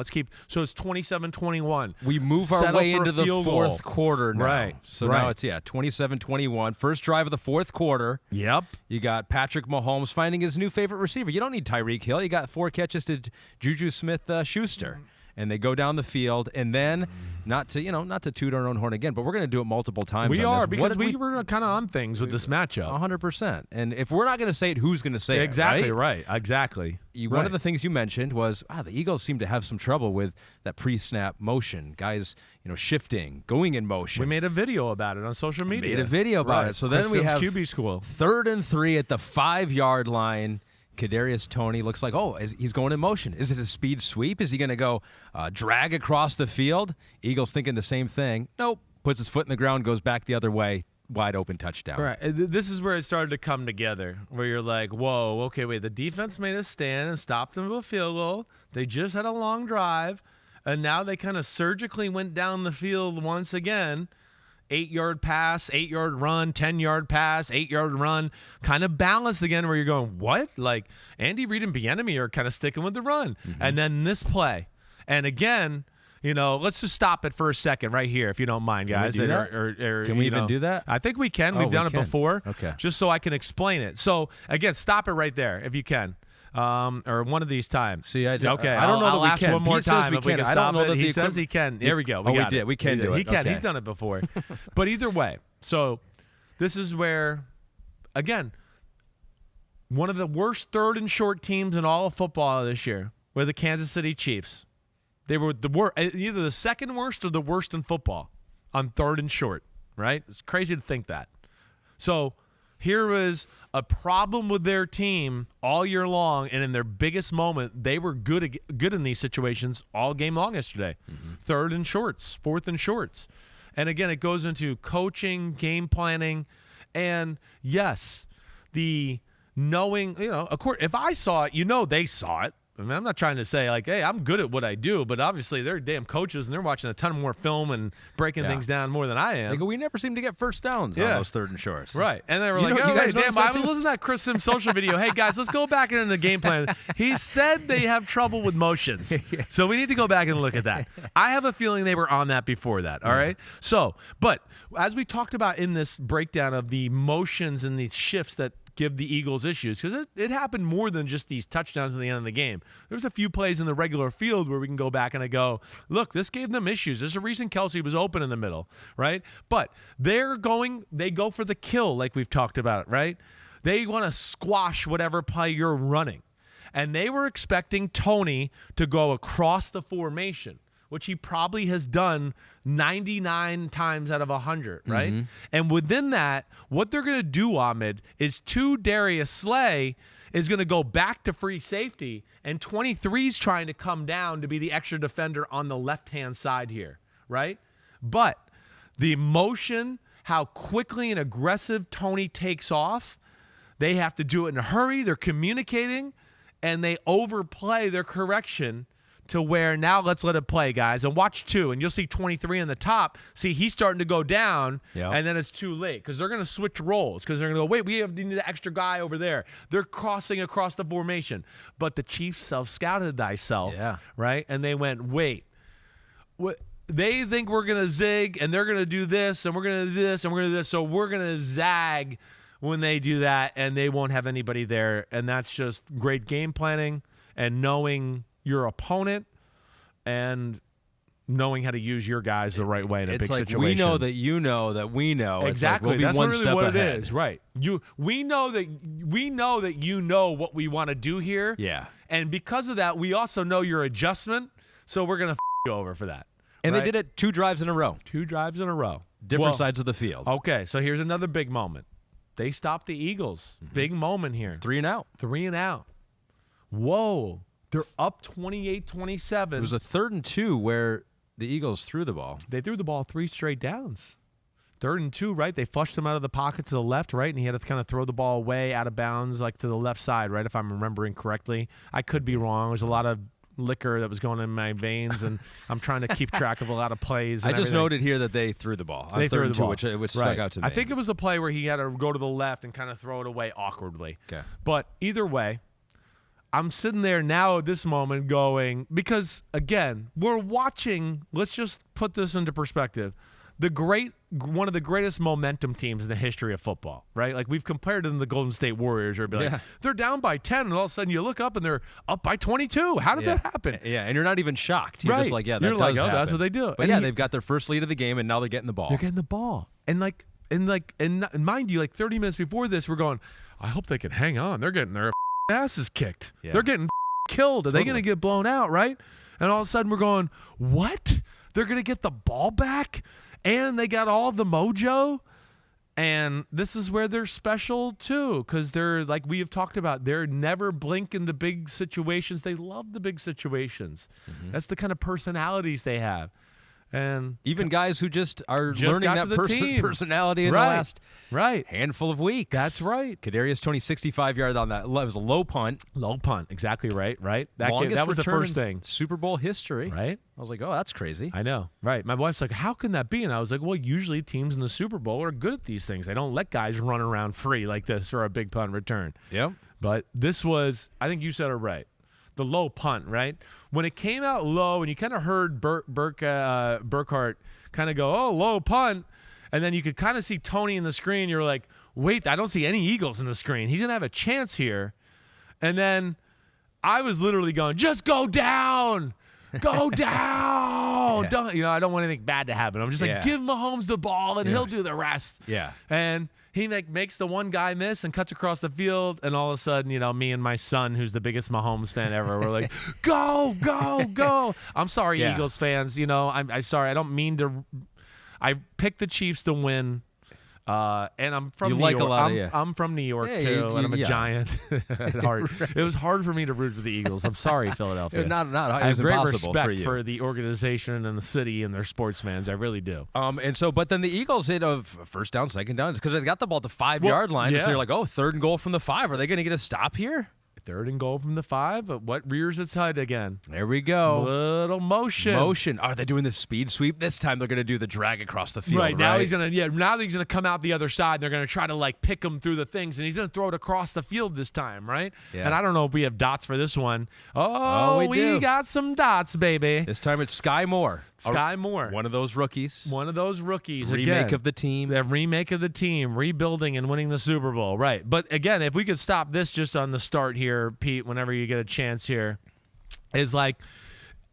[SPEAKER 2] So it's 27-21.
[SPEAKER 1] We move our way into the 4th quarter now.
[SPEAKER 2] Right.
[SPEAKER 1] So now it's, 27-21. First drive of the 4th quarter.
[SPEAKER 2] Yep.
[SPEAKER 1] You got Patrick Mahomes finding his new favorite receiver. You don't need Tyreek Hill. You got 4 catches to Juju Smith-Schuster. And they go down the field, and then not to toot our own horn again, but we're going to do it multiple times.
[SPEAKER 2] We are because we were kind of on things with this matchup.
[SPEAKER 1] 100%. And if we're not going to say it, who's going to say
[SPEAKER 2] it?
[SPEAKER 1] Right?
[SPEAKER 2] Exactly.
[SPEAKER 1] One of the things you mentioned was the Eagles seem to have some trouble with that pre-snap motion. Guys, shifting, going in motion.
[SPEAKER 2] We made a video about it on social media.
[SPEAKER 1] So then we have
[SPEAKER 2] QB school.
[SPEAKER 1] 3rd and 3 at the 5-yard line. Kadarius Toney looks like, he's going in motion. Is it a speed sweep? Is he going to go drag across the field? Eagles thinking the same thing. Nope. Puts his foot in the ground, goes back the other way. Wide open touchdown.
[SPEAKER 2] Right. This is where it started to come together, where you're like, whoa, okay, wait. The defense made a stand and stopped them with a field goal. They just had a long drive, and now they kind of surgically went down the field once again. 8-yard pass, 8-yard run, 10-yard pass, 8-yard run, kind of balanced again where you're going, what? Like Andy Reid and Bieniemy are kind of sticking with the run. And then this play. And again, let's just stop it for a second right here if you don't mind, guys.
[SPEAKER 1] Can we do that? Can we even do that?
[SPEAKER 2] I think we can. We've done it before.
[SPEAKER 1] Okay.
[SPEAKER 2] Just so I can explain it. So, again, stop it right there if you can. Or one of these times.
[SPEAKER 1] See, I don't
[SPEAKER 2] know
[SPEAKER 1] I'll
[SPEAKER 2] ask one more time if we can
[SPEAKER 1] I don't know that
[SPEAKER 2] he says he can. There we go.
[SPEAKER 1] We did. We can do it.
[SPEAKER 2] He can.
[SPEAKER 1] Okay.
[SPEAKER 2] He's done it before. But either way, so this is where, again, one of the worst 3rd and short teams in all of football this year were the Kansas City Chiefs. They were the worst, either the 2nd worst or the worst in football on 3rd and short, right? It's crazy to think that. So here was a problem with their team all year long, and in their biggest moment, they were good in these situations all game long yesterday. 3rd and shorts, 4th and shorts. And again, it goes into coaching, game planning, and yes, the knowing, of course, if I saw it, they saw it. I mean, I'm not trying to say like, hey, I'm good at what I do, but obviously they're damn coaches and they're watching a ton more film and breaking things down more than I am.
[SPEAKER 1] We never seem to get first downs on those 3rd and shorts.
[SPEAKER 2] Right. And they were like, oh, hey, damn, I was listening to that Chris Simms social video. Hey, guys, let's go back into the game plan. He said they have trouble with motions. So we need to go back and look at that. I have a feeling they were on that before that. All right. So, but as we talked about in this breakdown of the motions and these shifts that give the Eagles issues, because it happened more than just these touchdowns at the end of the game. There was a few plays in the regular field where we can go back and I go, look, this gave them issues. There's a reason Kelsey was open in the middle, right? But they go for the kill like we've talked about, right? They want to squash whatever play you're running. And they were expecting Toney to go across the formation, which he probably has done 99 times out of 100, right? And within that, what they're going to do, Ahmed, is Darius Slay is going to go back to free safety, and 23's trying to come down to be the extra defender on the left-hand side here, right? But the motion, how quickly and aggressive Toney takes off, they have to do it in a hurry. They're communicating, and they overplay their correction to where now let's let it play, guys. And watch 2, and you'll see 23 in the top. See, he's starting to go down, and then it's too late because they're going to switch roles because they're going to go, wait, we need an extra guy over there. They're crossing across the formation. But the Chiefs self-scouted thyself, right? And they went, wait, they think we're going to zig, and they're going to do this, and we're going to do this, and we're going to do this. So we're going to zag when they do that, and they won't have anybody there. And that's just great game planning and knowing your opponent and knowing how to use your guys the right way in a big situation.
[SPEAKER 1] We know that you know that we know.
[SPEAKER 2] Exactly.
[SPEAKER 1] It's like
[SPEAKER 2] that's really what
[SPEAKER 1] ahead.
[SPEAKER 2] It is. Right. We know that you know what we want to do here.
[SPEAKER 1] Yeah.
[SPEAKER 2] And because of that, we also know your adjustment. So we're going to you over for that.
[SPEAKER 1] And
[SPEAKER 2] right?
[SPEAKER 1] they did it 2 drives in a row.
[SPEAKER 2] 2 drives in a row.
[SPEAKER 1] Different sides of the field.
[SPEAKER 2] Okay. So here's another big moment. They stopped the Eagles. Big moment here.
[SPEAKER 1] 3 and out.
[SPEAKER 2] 3 and out. Whoa. They're up 28-27.
[SPEAKER 1] It was a 3rd and 2 where the Eagles threw the ball.
[SPEAKER 2] They threw the ball 3 straight downs. 3rd and 2, right? They flushed him out of the pocket to the left, right? And he had to kind of throw the ball way out of bounds, like to the left side, right? If I'm remembering correctly. I could be wrong. There's a lot of liquor that was going in my veins, and I'm trying to keep track of a lot of plays.
[SPEAKER 1] I just noted here that they threw the ball.
[SPEAKER 2] They threw the ball,
[SPEAKER 1] which stuck out to me.
[SPEAKER 2] I think it was the play where he had to go to the left and kind of throw it away awkwardly.
[SPEAKER 1] Okay.
[SPEAKER 2] But either way, I'm sitting there now at this moment going, because, again, we're watching, let's just put this into perspective, one of the greatest momentum teams in the history of football, right? Like, we've compared them to the Golden State Warriors, or be like, they're down by 10, and all of a sudden you look up and they're up by 22. How did that happen?
[SPEAKER 1] Yeah, and you're not even shocked. You're just like, that
[SPEAKER 2] you're
[SPEAKER 1] does
[SPEAKER 2] like,
[SPEAKER 1] happen.
[SPEAKER 2] That's what they do.
[SPEAKER 1] But they've got their first lead of the game, and now they're getting the ball.
[SPEAKER 2] They're getting the ball. And mind you, like 30 minutes before this, we're going, I hope they can hang on. They're getting their asses kicked. Yeah. They're getting killed. Are they going to get blown out, right? And all of a sudden we're going, what? They're going to get the ball back? And they got all the mojo? And this is where they're special, too, because they're, like we have talked about, they're never blinking the big situations. They love the big situations. Mm-hmm. That's the kind of personalities they have. And
[SPEAKER 1] even guys who just are learning that personality in the last handful of weeks.
[SPEAKER 2] That's right.
[SPEAKER 1] Kadarius Toney, 65-yard on that. It was a low punt.
[SPEAKER 2] Low punt. Exactly right. Right. That was the first thing.
[SPEAKER 1] Super Bowl history.
[SPEAKER 2] Right.
[SPEAKER 1] I was like, oh, that's crazy.
[SPEAKER 2] I know. Right. My wife's like, how can that be? And I was like, well, usually teams in the Super Bowl are good at these things. They don't let guys run around free like this for a big punt return.
[SPEAKER 1] Yep.
[SPEAKER 2] But this was, I think you said it right. The low punt, right? When it came out low and you kind of heard Burkhardt kind of go, oh, low punt, and then you could kind of see Toney in the screen. You're like, wait, I don't see any Eagles in the screen. He's going to have a chance here. And then I was literally going, just go down. Go down. I don't want anything bad to happen. I'm just like, give Mahomes the ball and he'll do the rest.
[SPEAKER 1] Yeah.
[SPEAKER 2] And he makes the one guy miss and cuts across the field, and all of a sudden, me and my son, who's the biggest Mahomes fan ever, we're like, go, go, go. I'm sorry, Eagles fans. I'm sorry. I don't mean to. I picked the Chiefs to win. And I'm from New York. I'm from New York too, and I'm a Giant at heart. Right. It was hard for me to root for the Eagles. I'm sorry, Philadelphia.
[SPEAKER 1] I have great
[SPEAKER 2] respect for the organization and the city and their sports fans. I really do.
[SPEAKER 1] But then the Eagles hit a first down, second down, because they got the ball at the 5-yard line. So you're like, oh, 3rd and goal from the 5. Are they going to get a stop here?
[SPEAKER 2] 3rd and goal from the 5, but what rears its head again?
[SPEAKER 1] There we go.
[SPEAKER 2] Little motion.
[SPEAKER 1] Are they doing the speed sweep? This time they're going to do the drag across the field.
[SPEAKER 2] Right, now he's going to come out the other side. They're going to try to pick him through the things, and he's going to throw it across the field this time, right? Yeah. And I don't know if we have dots for this one. We got some dots, baby.
[SPEAKER 1] This time it's Sky Moore.
[SPEAKER 2] Sky Moore.
[SPEAKER 1] One of those rookies.
[SPEAKER 2] Remake
[SPEAKER 1] of the team.
[SPEAKER 2] The remake of the team, rebuilding and winning the Super Bowl. Right. But again, if we could stop this just on the start here, Pete, whenever you get a chance here, is like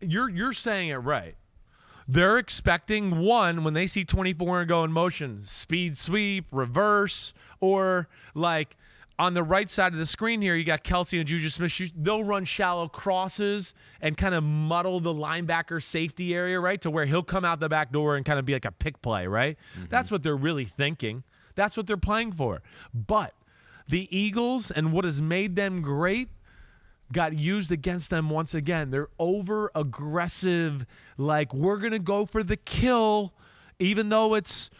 [SPEAKER 2] you're saying it right. They're expecting when they see 24 and go in motion, speed sweep, reverse, or on the right side of the screen here, you got Kelsey and Juju Smith. They'll run shallow crosses and kind of muddle the linebacker safety area, right, to where he'll come out the back door and kind of be like a pick play, right? Mm-hmm. That's what they're really thinking. That's what they're playing for. But the Eagles and what has made them great got used against them once again. They're over-aggressive, we're going to go for the kill, even though it's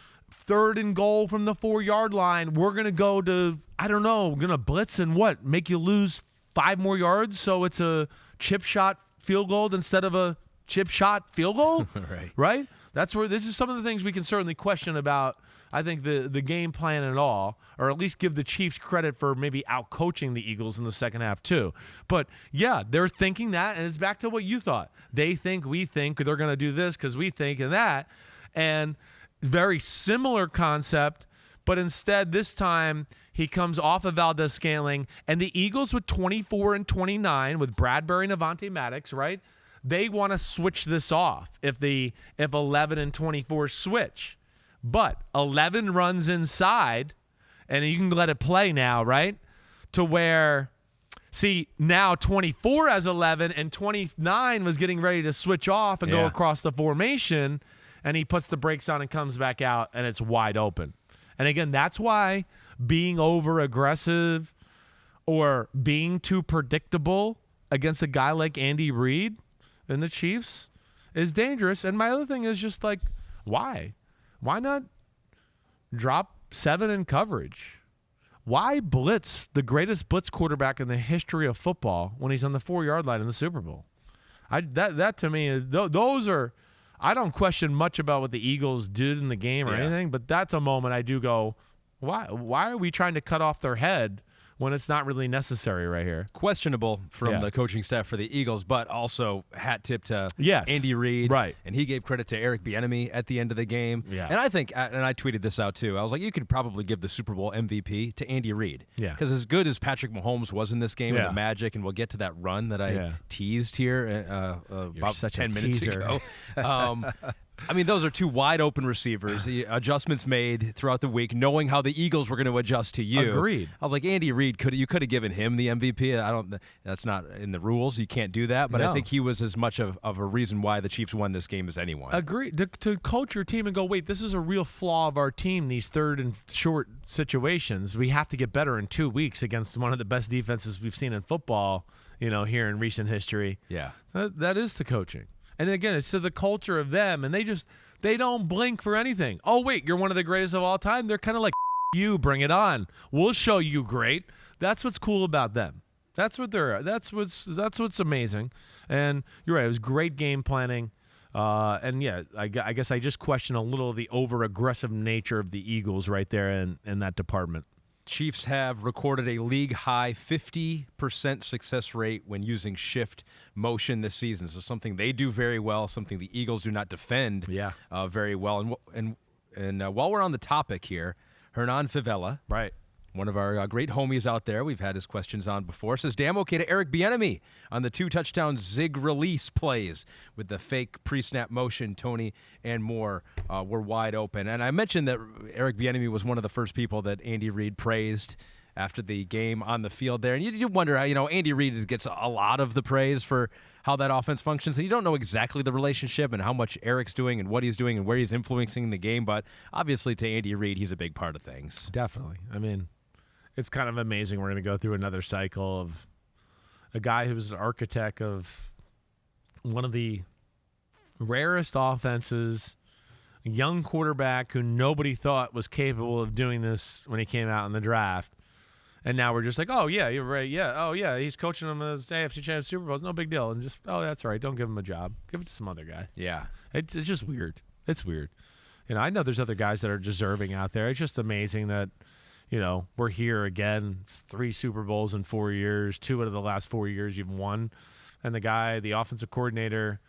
[SPEAKER 2] 3rd and goal from the 4-yard line. We're going to go to, going to blitz and make you lose 5 more yards, so it's a chip shot field goal instead of a chip shot field goal? Right? That's where this is some of the things we can certainly question about I think the game plan and all, or at least give the Chiefs credit for maybe out-coaching the Eagles in the second half too. But, yeah, they're thinking that, and it's back to what you thought. They think, we think, they're going to do this because we think and that. And very similar concept, but instead this time he comes off of Valdez-Scantling, and the Eagles with 24 and 29 with Bradberry and Avonte Maddox, right? They want to switch this off if 11 and 24 switch. But 11 runs inside, and you can let it play now, right? To where, see, now 24 has 11, and 29 was getting ready to switch off and go across the formation, and he puts the brakes on and comes back out, and it's wide open. And again, that's why being over-aggressive or being too predictable against a guy like Andy Reid and the Chiefs is dangerous. And my other thing is just like, why? Why not drop 7 in coverage? Why blitz the greatest blitz quarterback in the history of football when he's on the 4-yard line in the Super Bowl? That to me is those are. I don't question much about what the Eagles did in the game or anything, but that's a moment I do go, why are we trying to cut off their head when it's not really necessary right here?
[SPEAKER 1] Questionable from the coaching staff for the Eagles, but also hat tip to Andy Reid.
[SPEAKER 2] Right.
[SPEAKER 1] And he gave credit to Eric Bieniemy at the end of the game.
[SPEAKER 2] Yeah.
[SPEAKER 1] And I think, and I tweeted this out too, I was like, you could probably give the Super Bowl MVP to Andy Reid.
[SPEAKER 2] Yeah.
[SPEAKER 1] Because as good as Patrick Mahomes was in this game and the magic, and we'll get to that run that I teased here about 10 minutes ago. I mean, those are two wide-open receivers. Adjustments made throughout the week, knowing how the Eagles were going to adjust to you.
[SPEAKER 2] Agreed.
[SPEAKER 1] I was like, Andy Reid, you could have given him the MVP. That's not in the rules. You can't do that. But I think he was as much of a reason why the Chiefs won this game as anyone.
[SPEAKER 2] Agreed. To coach your team and go, wait, this is a real flaw of our team, these third and short situations. We have to get better in 2 weeks against one of the best defenses we've seen in football, here in recent history.
[SPEAKER 1] Yeah.
[SPEAKER 2] That is the coaching. And again, it's to the culture of them, and they don't blink for anything. Oh, wait, you're one of the greatest of all time? They're kind of like, you, bring it on. We'll show you great. That's what's cool about them. That's what's amazing. And you're right, it was great game planning. And yeah, I guess I just question a little of the over-aggressive nature of the Eagles right there in that department.
[SPEAKER 1] Chiefs have recorded a league-high 50% success rate when using shift motion this season. So something they do very well, something the Eagles do not defend very well. And while we're on the topic here, Hernan Favela,
[SPEAKER 2] right,
[SPEAKER 1] one of our great homies out there, we've had his questions on before, says, damn okay to Eric Bieniemy on the 2-touchdown zig release plays with the fake pre-snap motion. Tony and more were wide open. And I mentioned that Eric Bieniemy was one of the first people that Andy Reid praised after the game on the field there. And you wonder how, Andy Reid gets a lot of the praise for how that offense functions. And you don't know exactly the relationship and how much Eric's doing and what he's doing and where he's influencing the game. But obviously to Andy Reid, he's a big part of things.
[SPEAKER 2] Definitely. I mean, it's kind of amazing. We're going to go through another cycle of a guy who was an architect of one of the rarest offenses, a young quarterback who nobody thought was capable of doing this when he came out in the draft. And now we're just like, oh, yeah, you're right. Yeah, oh, yeah, he's coaching them as AFC Championship Super Bowls. No big deal. And just, oh, that's all right. Don't give him a job. Give it to some other guy.
[SPEAKER 1] Yeah.
[SPEAKER 2] It's just weird. It's weird. I know there's other guys that are deserving out there. It's just amazing that, we're here again. It's 3 Super Bowls in 4 years. 2 out of the last 4 years you've won. And the offensive coordinator,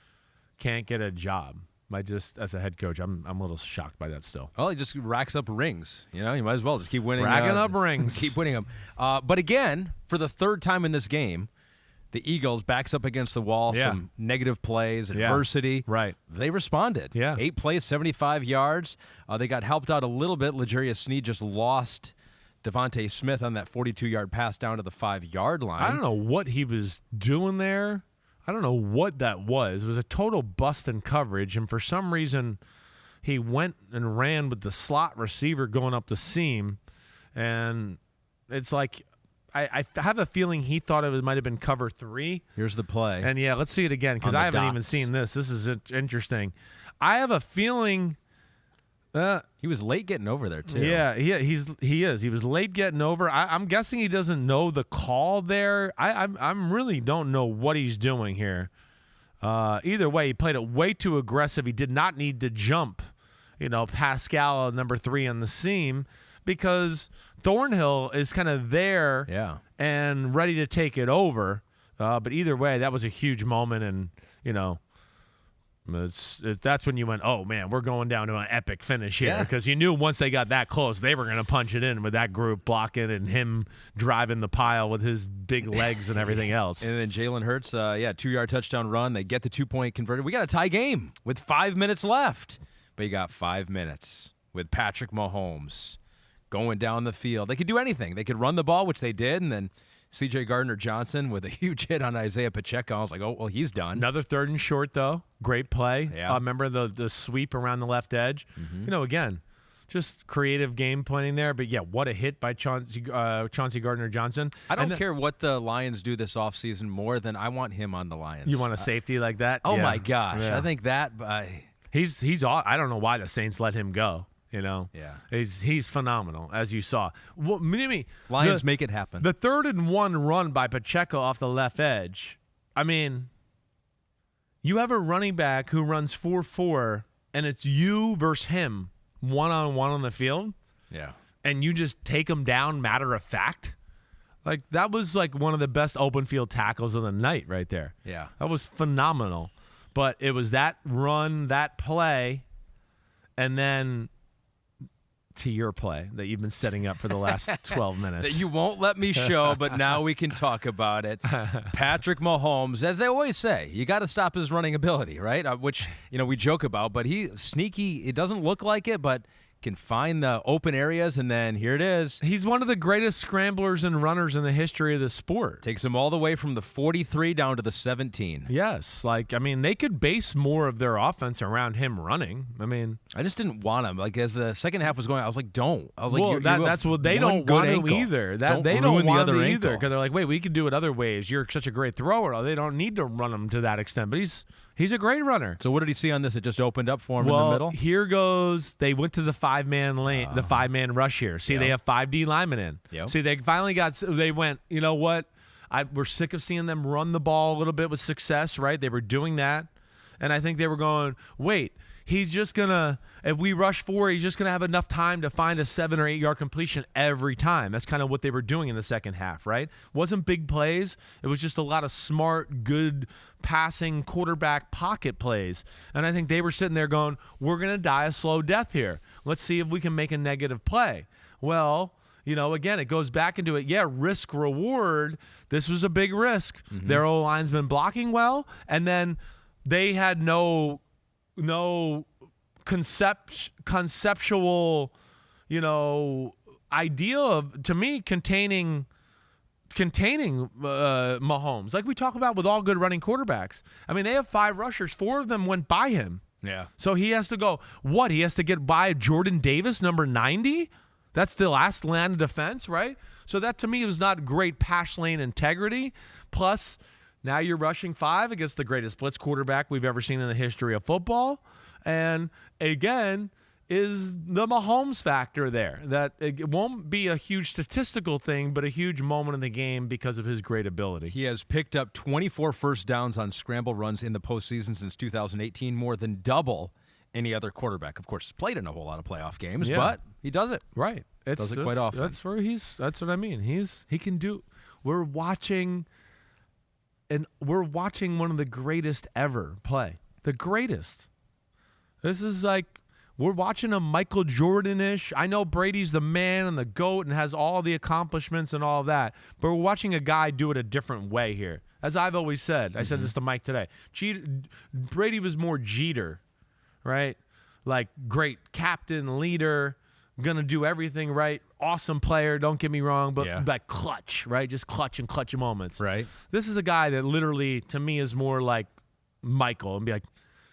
[SPEAKER 2] can't get a job. As a head coach, I'm a little shocked by that still.
[SPEAKER 1] Well, he just racks up rings. You might as well just keep winning.
[SPEAKER 2] Racking up rings.
[SPEAKER 1] Keep winning them. But again, for the third time in this game, the Eagles backs up against the wall, some negative plays, adversity.
[SPEAKER 2] Right.
[SPEAKER 1] They responded. 8 plays, 75 yards. They got helped out a little bit. L'Jarius Sneed just lost Devontae Smith on that 42-yard pass down to the 5-yard line.
[SPEAKER 2] I don't know what he was doing there. I don't know what that was. It was a total bust in coverage, and for some reason he went and ran with the slot receiver going up the seam, and it's like I have a feeling he thought it might have been cover 3.
[SPEAKER 1] Here's the play.
[SPEAKER 2] And, let's see it again because I haven't even seen this. This is interesting. I have a feeling
[SPEAKER 1] he was late getting over there, too.
[SPEAKER 2] Yeah, he is. He was late getting over. I'm guessing he doesn't know the call there. I'm really don't know what he's doing here. Either way, he played it way too aggressive. He did not need to jump Pascal number 3 on the seam, because Thornhill is kind of there and ready to take it over. But either way, that was a huge moment, and that's when you went, oh man, we're going down to an epic finish here, because you knew once they got that close, they were going to punch it in with that group blocking and him driving the pile with his big legs and everything else.
[SPEAKER 1] And then Jalen Hurts, 2-yard touchdown run. They get the 2-point converted. We got a tie game with 5 minutes left, but you got 5 minutes with Patrick Mahomes going down the field. They could do anything. They could run the ball, which they did, and then C.J. Gardner-Johnson with a huge hit on Isaiah Pacheco. I was like, oh, well, he's done.
[SPEAKER 2] Another 3rd and short, though. Great play.
[SPEAKER 1] Yeah.
[SPEAKER 2] Remember the sweep around the left edge? Mm-hmm. Again, just creative game planning there. But, what a hit by Chauncey Gardner-Johnson.
[SPEAKER 1] I don't care what the Lions do this offseason more than I want him on the Lions.
[SPEAKER 2] You want a safety like that?
[SPEAKER 1] Oh, my gosh.
[SPEAKER 2] Yeah.
[SPEAKER 1] I think that
[SPEAKER 2] he's I don't know why the Saints let him go. He's phenomenal, as you saw.
[SPEAKER 1] Lions make it happen.
[SPEAKER 2] The 3rd and 1 run by Pacheco off the left edge. I mean, you have a running back who runs 4-4, and it's you versus him, 1-on-1 on the field.
[SPEAKER 1] Yeah.
[SPEAKER 2] And you just take him down, matter of fact. Like, that was like one of the best open field tackles of the night right there.
[SPEAKER 1] Yeah.
[SPEAKER 2] That was phenomenal. But it was that run, that play, and then to your play that you've been setting up for the last 12 minutes.
[SPEAKER 1] That you won't let me show, but now we can talk about it. Patrick Mahomes, as they always say, you got to stop his running ability, right? Which, we joke about, but he sneaky, it doesn't look like it, but can find the open areas, and then here it is.
[SPEAKER 2] He's one of the greatest scramblers and runners in the history of the sport.
[SPEAKER 1] Takes him all the way from the 43 down to the 17.
[SPEAKER 2] Yes. They could base more of their offense around him running.
[SPEAKER 1] I just didn't want him. As the second half was going, I was like, don't. I was
[SPEAKER 2] like, that's what they don't want him either. They don't want him either, because they're like, wait, we can do it other ways. You're such a great thrower. They don't need to run him to that extent, but he's a great runner.
[SPEAKER 1] So what did he see on this? It just opened up for him in the middle?
[SPEAKER 2] Here goes. They went to the 5-man lane, the 5-man rush here. See, they have 5 D linemen in.
[SPEAKER 1] Yep.
[SPEAKER 2] See, they went, you know what? We're sick of seeing them run the ball a little bit with success, right? They were doing that. And I think they were going, wait, he's just going to, if we rush 4, he's just going to have enough time to find a 7 or 8 yard completion every time. That's kind of what they were doing in the second half, right? Wasn't big plays. It was just a lot of smart, good passing quarterback pocket plays. And I think they were sitting there going, we're going to die a slow death here. Let's see if we can make a negative play. Well, again, it goes back into it. Yeah, risk reward. This was a big risk. Mm-hmm. Their O-line's been blocking well, and then they had no conceptual, idea of, to me, containing Mahomes, like we talk about with all good running quarterbacks. They have 5 rushers. 4 of them went by him.
[SPEAKER 1] Yeah.
[SPEAKER 2] So he has to go, what? He has to get by Jordan Davis, number 90? That's the last line of defense, right? So that, to me, was not great pass lane integrity. Plus, now you're rushing 5 against the greatest blitz quarterback we've ever seen in the history of football. And, again, is the Mahomes factor there. That it won't be a huge statistical thing, but a huge moment in the game because of his great ability.
[SPEAKER 1] He has picked up 24 first downs on scramble runs in the postseason since 2018, more than double any other quarterback. Of course, he's played in a whole lot of playoff games, but he does it.
[SPEAKER 2] Right.
[SPEAKER 1] Does it quite often.
[SPEAKER 2] That's what I mean. He can do. We're watching one of the greatest ever play. The greatest. This is like, we're watching a Michael Jordan-ish. I know Brady's the man and the GOAT and has all the accomplishments and all that, but we're watching a guy do it a different way here. As I've always said, I said this to Mike today, Brady was more Jeter, right? Like, great captain, leader, going to do everything right, awesome player, don't get me wrong, but like clutch, right? Just clutch moments.
[SPEAKER 1] Right.
[SPEAKER 2] This is a guy that literally, to me, is more like Michael and be like,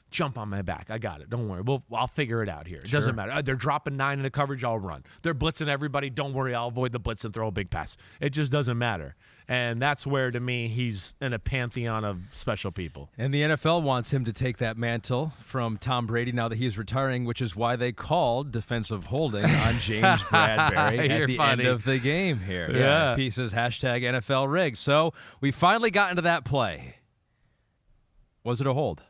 [SPEAKER 2] jump on my back. I got it. Don't worry. I'll figure it out here. It doesn't matter. They're dropping 9 in the coverage. I'll run. They're blitzing everybody. Don't worry. I'll avoid the blitz and throw a big pass. It just doesn't matter. And that's where, to me, he's in a pantheon of special people.
[SPEAKER 1] And the NFL wants him to take that mantle from Tom Brady now that he's retiring, which is why they called defensive holding on James Bradberry at the end of the game here.
[SPEAKER 2] Yeah.
[SPEAKER 1] He says #NFL rigged. So we finally got into that play. Was it a hold?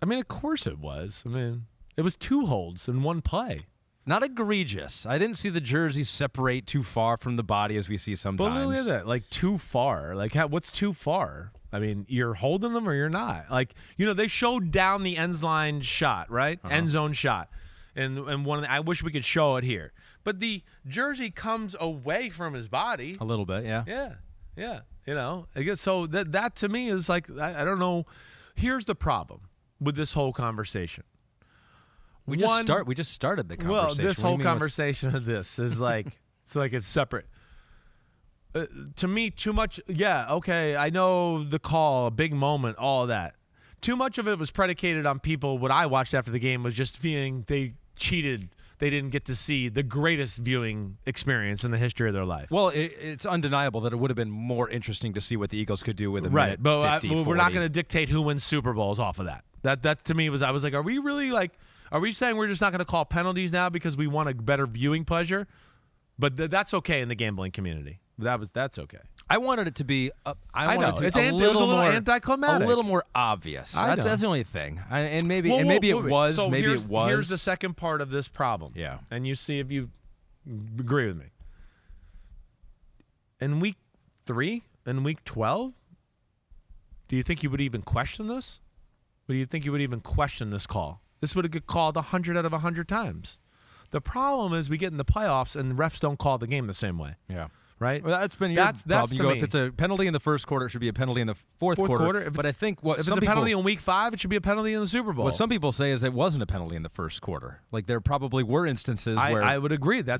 [SPEAKER 2] I mean, of course it was. I mean, It was 2 holds in 1 play.
[SPEAKER 1] Not egregious. I didn't see the jersey separate too far from the body as we see sometimes.
[SPEAKER 2] But look at that, like too far. Like what's too far? I mean, you're holding them or you're not. Like, they showed down the end line shot, right? End zone shot. And I wish we could show it here. But the jersey comes away from his body.
[SPEAKER 1] A little bit, yeah.
[SPEAKER 2] Yeah. I guess so that to me is like, I don't know. Here's the problem with this whole conversation.
[SPEAKER 1] We just started the conversation.
[SPEAKER 2] Well, this whole conversation of this is like it's separate. To me, too much. Yeah, okay. I know the call, a big moment, all of that. Too much of it was predicated on people. What I watched after the game was just feeling they cheated. They didn't get to see the greatest viewing experience in the history of their life.
[SPEAKER 1] Well, it's undeniable that it would have been more interesting to see what the Eagles could do with a
[SPEAKER 2] minute
[SPEAKER 1] 50,
[SPEAKER 2] we're not going to dictate who wins Super Bowls off of that. That to me I was like, are we really like? Are we saying we're just not going to call penalties now because we want a better viewing pleasure? But that's okay in the gambling community. That's okay.
[SPEAKER 1] I wanted it to be.
[SPEAKER 2] I know it's a little more anticlimactic,
[SPEAKER 1] a little more obvious. That's the only thing. And maybe it was.
[SPEAKER 2] So
[SPEAKER 1] maybe it was.
[SPEAKER 2] Here's the second part of this problem.
[SPEAKER 1] Yeah.
[SPEAKER 2] And you see if you agree with me. In week 3, in week 12, do you think you would even question this? Or do you think you would even question this call? This would have get called 100 out of 100 times. The problem is we get in the playoffs and refs don't call the game the same way.
[SPEAKER 1] Yeah.
[SPEAKER 2] Right?
[SPEAKER 1] Well, that's been your problem. If it's a penalty in the first quarter, it should be a penalty in the fourth quarter. But I think if
[SPEAKER 2] it's a penalty in week 5, it should be a penalty in the Super Bowl.
[SPEAKER 1] What some people say is that it wasn't a penalty in the first quarter. Like there probably were instances where
[SPEAKER 2] I would agree.
[SPEAKER 1] I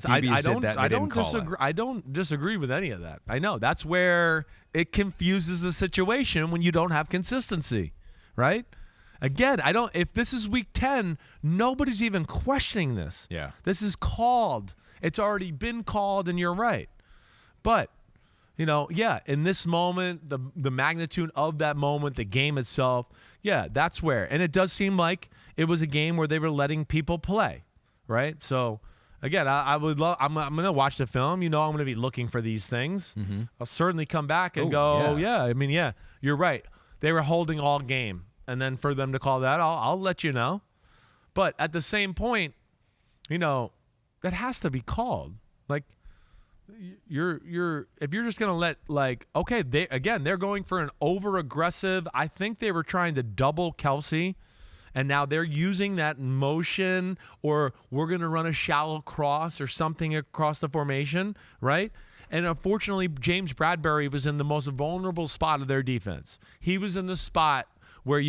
[SPEAKER 2] don't disagree with any of that. I know that's where it confuses the situation when you don't have consistency, right? Again, if this is week 10, nobody's even questioning this.
[SPEAKER 1] Yeah.
[SPEAKER 2] This is called. It's already been called, and you're right. But, in this moment, the magnitude of that moment, the game itself, that's where. And it does seem like it was a game where they were letting people play, right? So, again, I'm going to watch the film. I'm going to be looking for these things. Mm-hmm. I'll certainly come back and you're right. They were holding all game. And then for them to call that, I'll let you know. But at the same point, that has to be called. Like, if you're just gonna let they're going for an over aggressive. I think they were trying to double Kelsey, and now they're using that motion, or we're gonna run a shallow cross or something across the formation, right? And unfortunately, James Bradberry was in the most vulnerable spot of their defense. He was in the spot where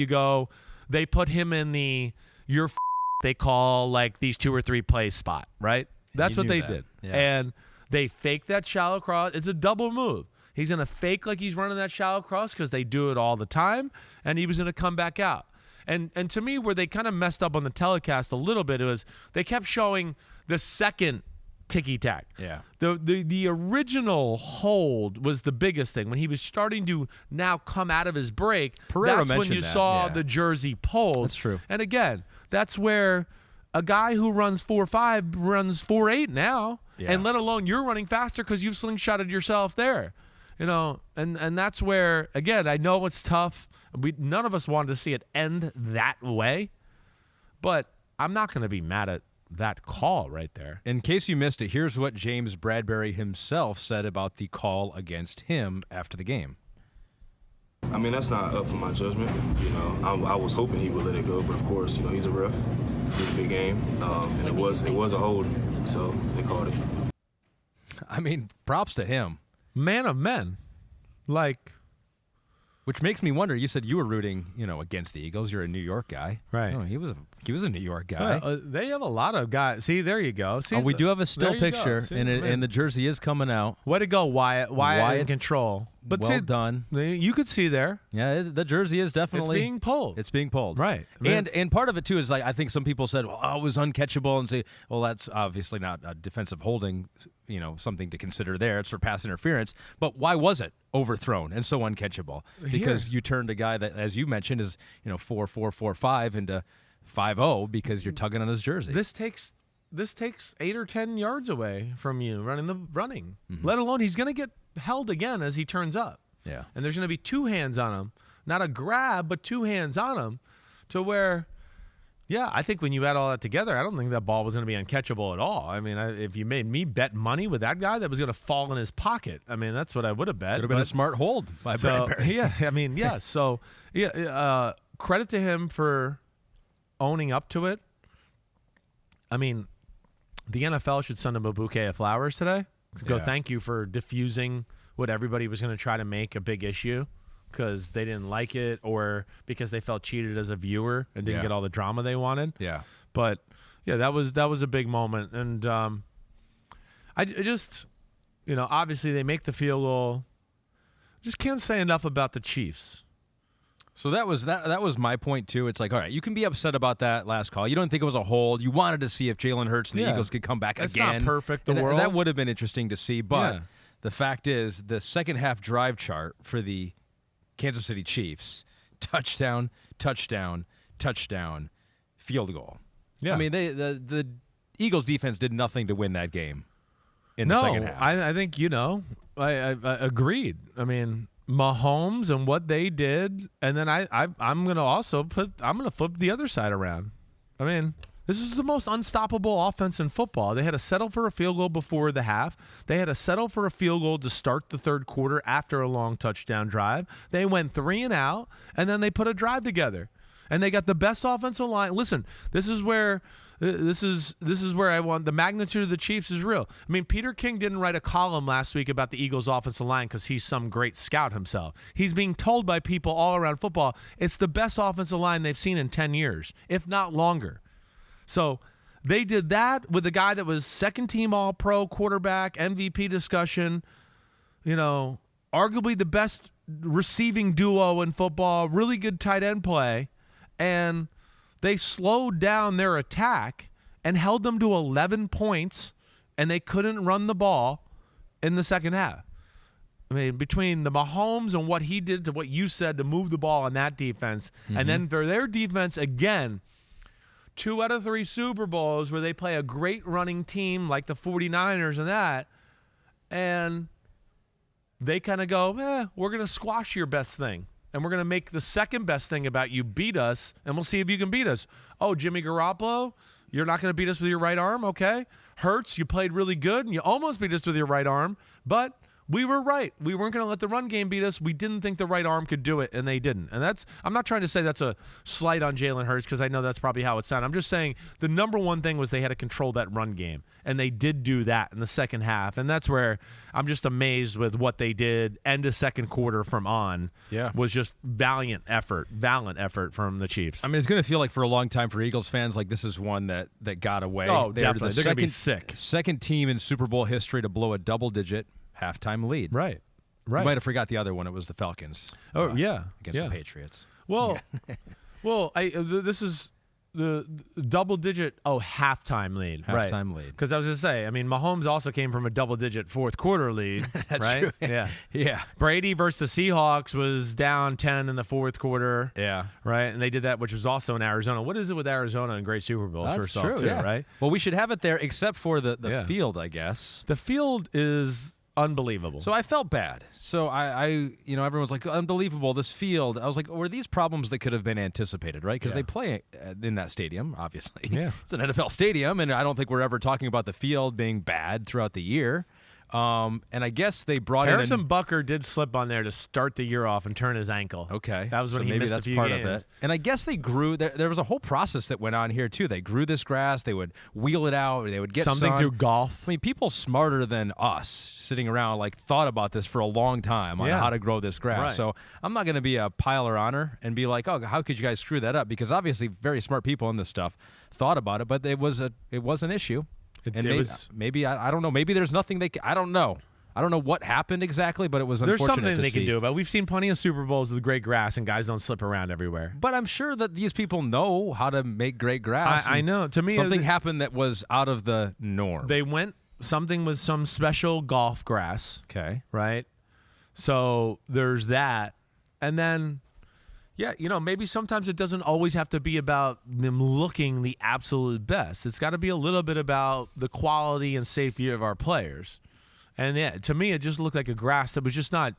[SPEAKER 2] they put him in they call like these 2 or 3 plays spot, right? That's what they did. Yeah. And they faked that shallow cross. It's a double move. He's going to fake like he's running that shallow cross because they do it all the time, and he was going to come back out. And to me, where they kind of messed up on the telecast a little bit, it was they kept showing the second ticky-tack.
[SPEAKER 1] Yeah.
[SPEAKER 2] The original hold was the biggest thing. When he was starting to now come out of his break, that's when you saw the jersey pulled.
[SPEAKER 1] That's true.
[SPEAKER 2] And again, that's where a guy who runs 4.5 runs 4.8 now, and let alone you're running faster because you've slingshotted yourself there. And that's where, again, I know it's tough. None of us wanted to see it end that way, but I'm not going to be mad at that call right there.
[SPEAKER 1] In case you missed it, here's what James Bradberry himself said about the call against him after the game.
[SPEAKER 3] I mean, that's not up for my judgment. I was hoping he would let it go, but of course, he's a ref. It's a big game, and it was a hold, so they called it.
[SPEAKER 1] I mean, props to him.
[SPEAKER 2] Man of men.
[SPEAKER 1] Which makes me wonder, you said you were rooting, against the Eagles. You're a New York guy.
[SPEAKER 2] Right.
[SPEAKER 1] Oh, he was a New York guy.
[SPEAKER 2] They have a lot of guys. See, there you go. See,
[SPEAKER 1] we do have a still picture, and the jersey is coming out.
[SPEAKER 2] Way to go, Wyatt. Wyatt in control.
[SPEAKER 1] But well done.
[SPEAKER 2] You could see there.
[SPEAKER 1] Yeah, the jersey is definitely
[SPEAKER 2] It's being pulled.
[SPEAKER 1] Right. And part of it, too, is I think some people said, well, it was uncatchable, and say, well, that's obviously not a defensive holding, something to consider there. It's for pass interference. But why was it overthrown and so uncatchable? Because you turned a guy that, as you mentioned, is 4.445 into 5.0 because you're tugging on his jersey.
[SPEAKER 2] This takes 8 or 10 yards away from you running. Mm-hmm. Let alone he's going to get held again as he turns up.
[SPEAKER 1] Yeah.
[SPEAKER 2] And there's going to be 2 hands on him. Not a grab, but 2 hands on him, to where Yeah, I think when you add all that together, I don't think that ball was going to be uncatchable at all. I mean, if you made me bet money with that guy, that was going to fall in his pocket. I mean, that's what I would have bet.
[SPEAKER 1] Could have been a smart hold by Bradberry.
[SPEAKER 2] Yeah, I mean, yeah. So, yeah, credit to him for owning up to it. I mean, the NFL should send him a bouquet of flowers today. Go, thank you for diffusing what everybody was going to try to make a big issue because they didn't like it or because they felt cheated as a viewer and didn't get all the drama they wanted.
[SPEAKER 1] Yeah.
[SPEAKER 2] But, yeah, that was a big moment. And I just, obviously they make the field goal. Just can't say enough about the Chiefs.
[SPEAKER 1] So that was my point, too. It's like, all right, you can be upset about that last call. You don't think it was a hold. You wanted to see if Jalen Hurts and the Eagles could come back again.
[SPEAKER 2] It's not perfect, world.
[SPEAKER 1] That would have been interesting to see. But the fact is, the second half drive chart for the Kansas City Chiefs, touchdown, touchdown, touchdown, field goal. Yeah. I mean, the Eagles defense did nothing to win that game in the second half.
[SPEAKER 2] I think, I agreed. I mean, Mahomes and what they did, and then I'm going to flip the other side around. I mean, this is the most unstoppable offense in football. They had to settle for a field goal before the half. They had to settle for a field goal to start the third quarter after a long touchdown drive. They went 3 and out, and then they put a drive together. And they got the best offensive line. Listen, this is where I want the magnitude of the Chiefs is real. I mean, Peter King didn't write a column last week about the Eagles' offensive line because he's some great scout himself. He's being told by people all around football it's the best offensive line they've seen in 10 years, if not longer. So they did that with a guy that was second-team All-Pro quarterback, MVP discussion, arguably the best receiving duo in football, really good tight end play, and they slowed down their attack and held them to 11 points, and they couldn't run the ball in the second half. I mean, between the Mahomes and what he did to what you said to move the ball on that defense, and then for their defense, again, 2 out of 3 Super Bowls where they play a great running team like the 49ers and that, and they kind of go, we're going to squash your best thing. And we're going to make the second best thing about you beat us, and we'll see if you can beat us. Oh, Jimmy Garoppolo, you're not going to beat us with your right arm? Okay. Hurts, you played really good, and you almost beat us with your right arm, but we were right. We weren't going to let the run game beat us. We didn't think the right arm could do it, and they didn't. And I'm not trying to say that's a slight on Jalen Hurts because I know that's probably how it sounded. I'm just saying the number one thing was they had to control that run game, and they did do that in the second half. And that's where I'm just amazed with what they did end of second quarter from on. Yeah. Was just valiant effort from the Chiefs.
[SPEAKER 1] I mean, it's going to feel like for a long time for Eagles fans, like this is one that got away.
[SPEAKER 2] Oh, definitely. They're going to be sick.
[SPEAKER 1] Second team in Super Bowl history to blow a double-digit halftime lead.
[SPEAKER 2] Right.
[SPEAKER 1] You might have forgot the other one. It was the Falcons. Against the Patriots.
[SPEAKER 2] Well, this is the double-digit halftime lead.
[SPEAKER 1] Halftime lead.
[SPEAKER 2] Because I was going to say, I mean, Mahomes also came from a double-digit fourth quarter lead.
[SPEAKER 1] That's
[SPEAKER 2] right?
[SPEAKER 1] true.
[SPEAKER 2] Yeah. Brady versus the Seahawks was down 10 in the fourth quarter.
[SPEAKER 1] Yeah.
[SPEAKER 2] Right? And they did that, which was also in Arizona. What is it with Arizona and great Super Bowls?
[SPEAKER 1] That's
[SPEAKER 2] first
[SPEAKER 1] true,
[SPEAKER 2] off, too, right?
[SPEAKER 1] Well, we should have it there except for the field, I guess.
[SPEAKER 2] The field is unbelievable.
[SPEAKER 1] So I felt bad. So I everyone's like, unbelievable, this field. I was like, were these problems that could have been anticipated, right? Because they play in that stadium, obviously. Yeah. It's an NFL stadium, and I don't think we're ever talking about the field being bad throughout the year. And I guess they brought
[SPEAKER 2] Harrison Butker did slip on there to start the year off and turn his ankle.
[SPEAKER 1] Okay.
[SPEAKER 2] That was when he missed a few games.
[SPEAKER 1] Of it. And I guess they grew. There was a whole process that went on here, too. They grew this grass. They would wheel it out. They would get
[SPEAKER 2] something through golf.
[SPEAKER 1] I mean, people smarter than us sitting around thought about this for a long time on how to grow this grass. Right. So I'm not going to be a piler honor and be like, oh, how could you guys screw that up? Because obviously very smart people in this stuff thought about it, but it was an issue. Maybe I don't know. Maybe there's nothing I don't know. I don't know what happened exactly, but it was unfortunate.
[SPEAKER 2] There's something they
[SPEAKER 1] see.
[SPEAKER 2] can do about it. We've seen plenty of Super Bowls with great grass, and guys don't slip around everywhere.
[SPEAKER 1] But I'm sure that these people know how to make great grass.
[SPEAKER 2] I know. To me,
[SPEAKER 1] something happened that was out of the norm.
[SPEAKER 2] They went something with some special golf grass.
[SPEAKER 1] Okay.
[SPEAKER 2] Right? So there's that. And then, maybe sometimes it doesn't always have to be about them looking the absolute best. It's got to be a little bit about the quality and safety of our players. And to me, it just looked like a grass that was just not,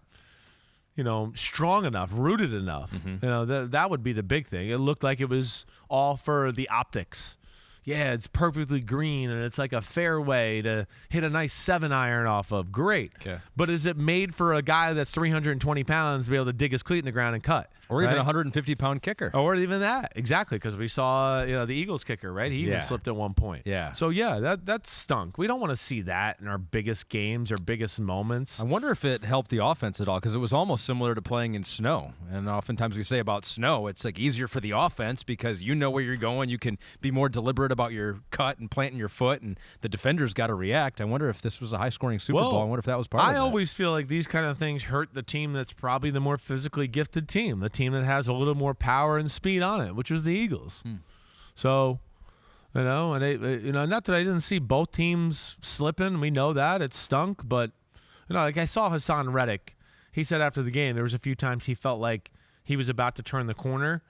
[SPEAKER 2] strong enough, rooted enough. That would be the big thing. It looked like it was all for the optics. Yeah, it's perfectly green, and it's like a fairway to hit a nice 7-iron off of. Great.
[SPEAKER 1] Okay.
[SPEAKER 2] But is it made for a guy that's 320 pounds to be able to dig his cleat in the ground and cut?
[SPEAKER 1] Or even a 150-pound kicker.
[SPEAKER 2] Or even that. Exactly, because we saw the Eagles kicker, right? He even slipped at one point.
[SPEAKER 1] Yeah.
[SPEAKER 2] So, that stunk. We don't want to see that in our biggest games or biggest moments.
[SPEAKER 1] I wonder if it helped the offense at all, because it was almost similar to playing in snow. And oftentimes we say about snow, it's like easier for the offense because you know where you're going. You can be more deliberate about your cut and planting your foot, and the defender's got to react. I wonder if this was a high-scoring Super Bowl. I wonder if that was part of it.
[SPEAKER 2] I always feel like these kind of things hurt the team that's probably the more physically gifted team, the team that has a little more power and speed on it, which was the Eagles. So, and not that I didn't see both teams slipping. We know that. It stunk, but, like I saw Hassan Reddick. He said after the game there was a few times he felt like he was about to turn the corner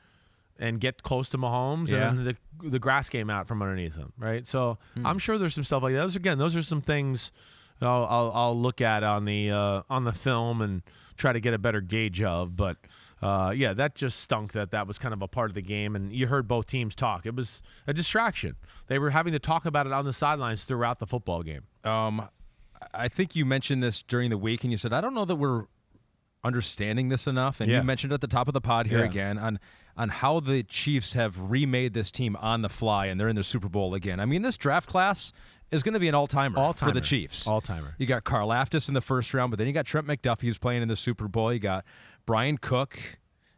[SPEAKER 2] and get close to Mahomes, and then the grass came out from underneath him, right? So I'm sure there's some stuff like that. Those are some things I'll look at on the film and try to get a better gauge of. But that just stunk that was kind of a part of the game, and you heard both teams talk. It was a distraction. They were having to talk about it on the sidelines throughout the football game.
[SPEAKER 1] I think you mentioned this during the week, and you said, I don't know that we're understanding this enough, and you mentioned at the top of the pod here again on how the Chiefs have remade this team on the fly, and they're in the Super Bowl again. I mean, this draft class is going to be an all-timer for the Chiefs.
[SPEAKER 2] All-timer.
[SPEAKER 1] You got Karl Aftis in the first round, but then you got Trent McDuffie who's playing in the Super Bowl. You got Brian Cook,